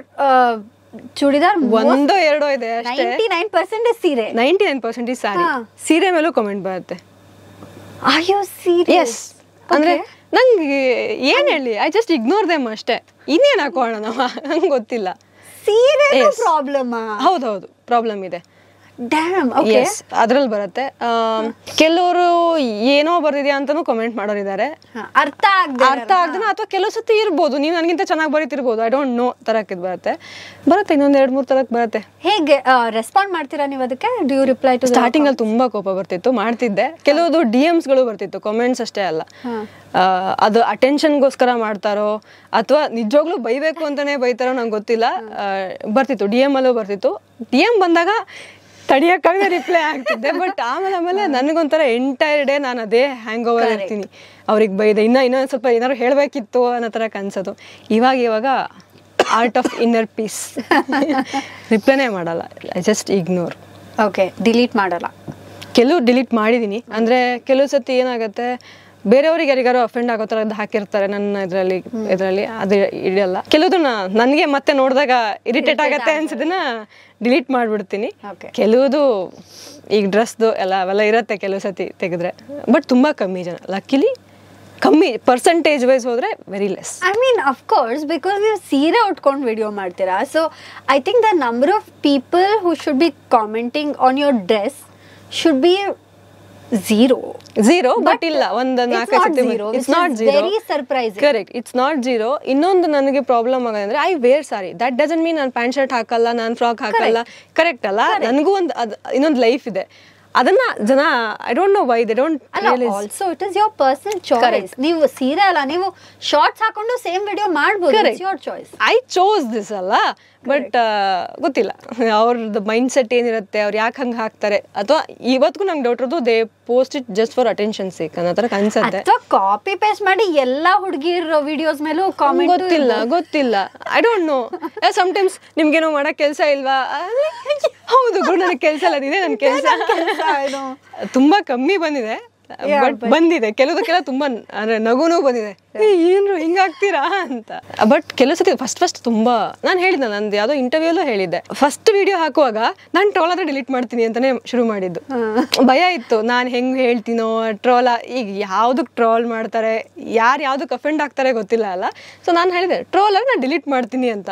ಚೂಡಿದಾರ್ ಒಂದೋ ಎರಡೋ ಇದೆ ಅಷ್ಟೇ. 99% ಸೀರೆ, 99% ಸಾರಿ. ಸೀರೆ ಮೇಲೂ ಕಮೆಂಟ್ ಬರುತ್ತೆ. Are you serious? ಅಂದ್ರೆ ನಂಗೆ ಏನ್ ಹೇಳಿ, ಐ ಜಸ್ಟ್ ಇಗ್ನೋರ್ ದೆಮ್ ಅಷ್ಟೇ. ಇನ್ನೇನು ಹಾಕೋಣ ನಾವು, ನಂಗೆ ಗೊತ್ತಿಲ್ಲ. ಸೀರೆ ಪ್ರಾಬ್ಲಮ್? ಹೌದೌದು, ಪ್ರಾಬ್ಲಮ್ ಇದೆ. ಡ್ಯಾಮ್. ಓಕೆ, ಅದ್ರಲ್ಲಿ ಬರುತ್ತೆ. ಕೆಲವರು ಏನೋ ಬರ್ದಿದ್ಯಾ ಅಂತಾನು ಕಮೆಂಟ್ ಮಾಡೋರಿದ್ದಾರೆ, ಅರ್ಥ ಆಗದನ, ಅಥವಾ ಕೆಲವು ಸತಿ ಇರ್ಬೋದು ನೀವು ನನಗಿಂತ ಚೆನ್ನಾಗಿ ಬರೀತಿರ್ಬೋದು, ಐ ಡೋಂಟ್ ನೋ ತರಕ್ಕಿದ್ ಬರುತ್ತೆ. ಇನ್ನೊಂದ್ 2-3 ತರಕ್ ಬರುತ್ತೆ. ಹೇಗೆ ರೆಸ್ಪಾಂಡ್ ಮಾಡ್ತೀರಾ ನೀವು ಅದಕ್ಕೆ? Do you reply to? Starting ಅಲ್ಲಿ ತುಂಬಾ ಕೋಪ ಬರ್ತಿತ್ತು, ಮಾಡ್ತಿದ್ದೆ. ಕೆಲವುದು DMs ಗಳು ಬರ್ತಿತ್ತು, ಕಾಮೆಂಟ್ಸ್ ಅಷ್ಟೇ ಅಲ್ಲ. ಅದು ಅಟೆನ್ಷನ್ಗೋಸ್ಕರ ಮಾಡ್ತಾರೋ ಅಥವಾ ನಿಜವಾಗ್ಲೂ ಬೈಬೇಕು ಅಂತಾನೆ ಬೈತಾರೋ ನಂಗೆ ಗೊತ್ತಿಲ್ಲ. ಬರ್ತಿತ್ತು, DM ಅಲ್ಲೂ ಬರ್ತಿತ್ತು. DM ಬಂದಾಗ ತಡಿಯಕ್ಕಾಗದೆ ರಿಪ್ಲೈ ಆಗ್ತಿದ್ದೆ. ಬಟ್ ಆಮೇಲೆ ನನಗೊಂಥರ ಎಂಟೈರ್ ಡೇ ನಾನು ಅದೇ ಹ್ಯಾಂಗ್ ಓವರ್ ಇರ್ತೀನಿ. ಅವ್ರಿಗೆ ಬೈದೆ, ಇನ್ನೊಂದು ಸ್ವಲ್ಪ ಏನಾದ್ರು ಹೇಳಬೇಕಿತ್ತು ಅನ್ನೋ ಥರ ಕನ್ಸೋದು. ಇವಾಗ ಆರ್ಟ್ ಆಫ್ ಇನ್ನರ್ ಪೀಸ್. ರಿಪ್ಲೈನೇ ಮಾಡಲ್ಲ, I just ignore. Okay, delete ಮಾಡಲ್ಲ. ಕೆಲವು ಡಿಲೀಟ್ ಮಾಡಿದ್ದೀನಿ. ಅಂದರೆ ಕೆಲವು ಸತಿ ಏನಾಗುತ್ತೆ, ಬೇರೆಯವ್ರಿಗೆ ಯಾರಿಗಾರು ಅಫೆಂಡ್ ಆಗೋ ಥರದ್ದು ಹಾಕಿರ್ತಾರೆ ನನ್ನ ಇದರಲ್ಲಿ, ಅದು ಇಡಲ್ಲ. ಕೆಲವುದನ್ನ ನನಗೆ ಮತ್ತೆ ನೋಡಿದಾಗ ಇರಿಟೇಟ್ ಆಗತ್ತೆ ಅನ್ಸಿದ್ದನ್ನ ಡಿಲೀಟ್ ಮಾಡಿಬಿಡ್ತೀನಿ. ಕೆಲವುದು ಈಗ ಡ್ರೆಸ್ದು ಅವೆಲ್ಲ ಇರುತ್ತೆ, ಕೆಲವು ಸತಿ ತೆಗೆದ್ರೆ. ಬಟ್ ತುಂಬ ಕಮ್ಮಿ ಜನ, ಲಕ್ಕಿಲಿ ಕಮ್ಮಿ, ಪರ್ಸೆಂಟೇಜ್ ವೈಸ್ ಹೋದ್ರೆ very less. I mean of course, because ನೀವು ಸೀರೆ ಉಟ್ಕೊಂಡು ವಿಡಿಯೋ ಮಾಡ್ತೀರಾ. So I think the number of people who should be commenting on your dress should be zero, but ಇಲ್ಲ, ಒಂದು 4 ಸತಿ it's not zero. Very surprising. Correct, it's not zero. ಇನ್ನೊಂದು ನನಗೆ problem ಆಗೋದಂದ್ರೆ I wear sari, that doesn't mean ನಾನು pant shirt ಹಾಕಲ್ಲ, ನಾನು frock ಹಾಕಲ್ಲ. ಕರೆಕ್ಟ್ ಅಲ್ಲ, ನನಗೂ ಇನ್ನೊಂದು ಲೈಫ್ ಇದೆ. ಅದನ್ನ ಜನ I don't know why they don't realise. Also it is your personal choice. ನೀವು ಸೀರೆ ಅಲ್ಲ, ನೀವು ಶಾರ್ಟ್ಸ್ ಹಾಕೊಂಡು ಸೇಮ್ ವಿಡಿಯೋ ಮಾಡಬಹುದು. It's your choice. I chose this ಅಲ್ಲ, ಬಟ್ ಗೊತ್ತಿಲ್ಲ ಅವ್ರದ್ದು ಮೈಂಡ್ ಸೆಟ್ ಏನಿರುತ್ತೆ, ಅವ್ರು ಯಾಕೆ ಹಂಗೆ ಹಾಕ್ತಾರೆ. ಅಥವಾ ಇವತ್ತಿಗೂ ನಂಗೆ ಡೌಟ್ ಇರೋದು, they post it just for attention sake ಅನ್ನೋ ಥರ ಅನ್ಸುತ್ತೆ. ಅಥವಾ ಕಾಪಿ ಪೇಸ್ಟ್ ಮಾಡಿ ಎಲ್ಲಾ ಹುಡುಗಿರ್ ವಿಡಿಯೋಸ್ ಮೇಲೂ ಕಾಮೆಂಟ್. ಗೊತ್ತಿಲ್ಲ, ಐ ಡೋಂಟ್ ನೋ. ಸಮ್ಟೈಮ್ಸ್ ನಿಮ್ಗೇನೋ ಮಾಡಕ್ ಕೆಲಸ ಇಲ್ವಾ? ಹೌದು ಗುರು, ನನಗೆ ಕೆಲಸ ಇಲ್ಲ, ಇದೇ ನನ್ನ ಕೆಲಸ. ತುಂಬಾ ಕಮ್ಮಿ ಬಂದಿದೆ, ಬಟ್ ಬಂದಿದೆ. ಕೆಲವು ತುಂಬಾ ಅಂದ್ರೆ ನಗುನೂ ಬಂದಿದೆ, ಏನ್ರು ಹಿಂಗಾಗ್ತೀರಾ ಅಂತ. ಬಟ್ ಕೆಲವು ಸತಿ ಫಸ್ಟ್ ತುಂಬಾ, ನಾನು ಹೇಳಿದ್ದೆ, ನಂದು ಯಾವುದೋ ಇಂಟರ್ವ್ಯೂಲ್ಲೂ ಹೇಳಿದ್ದೆ, ಫಸ್ಟ್ ವಿಡಿಯೋ ಹಾಕುವಾಗ ನಾನು ಟ್ರೋಲ್ ಆದ್ರೆ ಡಿಲೀಟ್ ಮಾಡ್ತೀನಿ ಅಂತಾನೆ ಶುರು ಮಾಡಿದ್ದು. ಭಯ ಇತ್ತು, ನಾನು ಹೆಂಗ್ ಹೇಳ್ತೀನೋ ಟ್ರೋಲ್. ಈಗ ಯಾವ್ದಕ್ ಟ್ರೋಲ್ ಮಾಡ್ತಾರೆ, ಯಾವ್ದಕ್ ಅಫೆಂಡ್ ಆಗ್ತಾರೆ ಗೊತ್ತಿಲ್ಲ ಅಲ್ಲ. ಸೊ ನಾನು ಹೇಳಿದೆ ಟ್ರೋಲ್ ಆದ್ರೆ ನಾನು ಡಿಲೀಟ್ ಮಾಡ್ತೀನಿ ಅಂತ.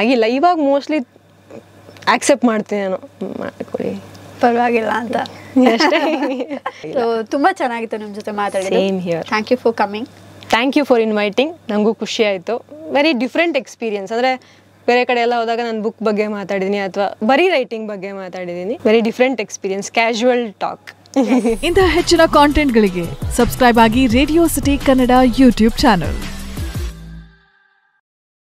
ಆಗಿಲ್ಲ, ಇವಾಗ ಮೋಸ್ಟ್ಲಿ ಆಕ್ಸೆಪ್ಟ್ ಮಾಡ್ತೀನಿ ನಾನು, ಮಾಡ್ಕೊಳ್ಳಿ ಪರವಾಗಿಲ್ಲ ಅಂತ. ತುಂಬಾ ಚೆನ್ನಾಗಿತ್ತು ನಿಮ್ಮ ಜೊತೆ ಮಾತಾಡಿದ್ದು. Thank you for coming. Thank you for inviting. ನನಗೂ ಖುಷಿ ಆಯಿತು. Very different experience. ಅಂದರೆ ಬೇರೆ ಕಡೆ ಎಲ್ಲ ಹೋದಾಗ ನಾನು ಬುಕ್ ಬಗ್ಗೆ ಮಾತಾಡಿದ್ದೀನಿ ಅಥವಾ ಬರೀ ರೈಟಿಂಗ್ ಬಗ್ಗೆ ಮಾತಾಡಿದ್ದೀನಿ. Very different experience, casual talk. ಇಂತಹ ಹೆಚ್ಚಿನ ಕಾಂಟೆಂಟ್ಗಳಿಗೆ ಸಬ್ಸ್ಕ್ರೈಬ್ ಆಗಿ Radio City Kannada YouTube channel.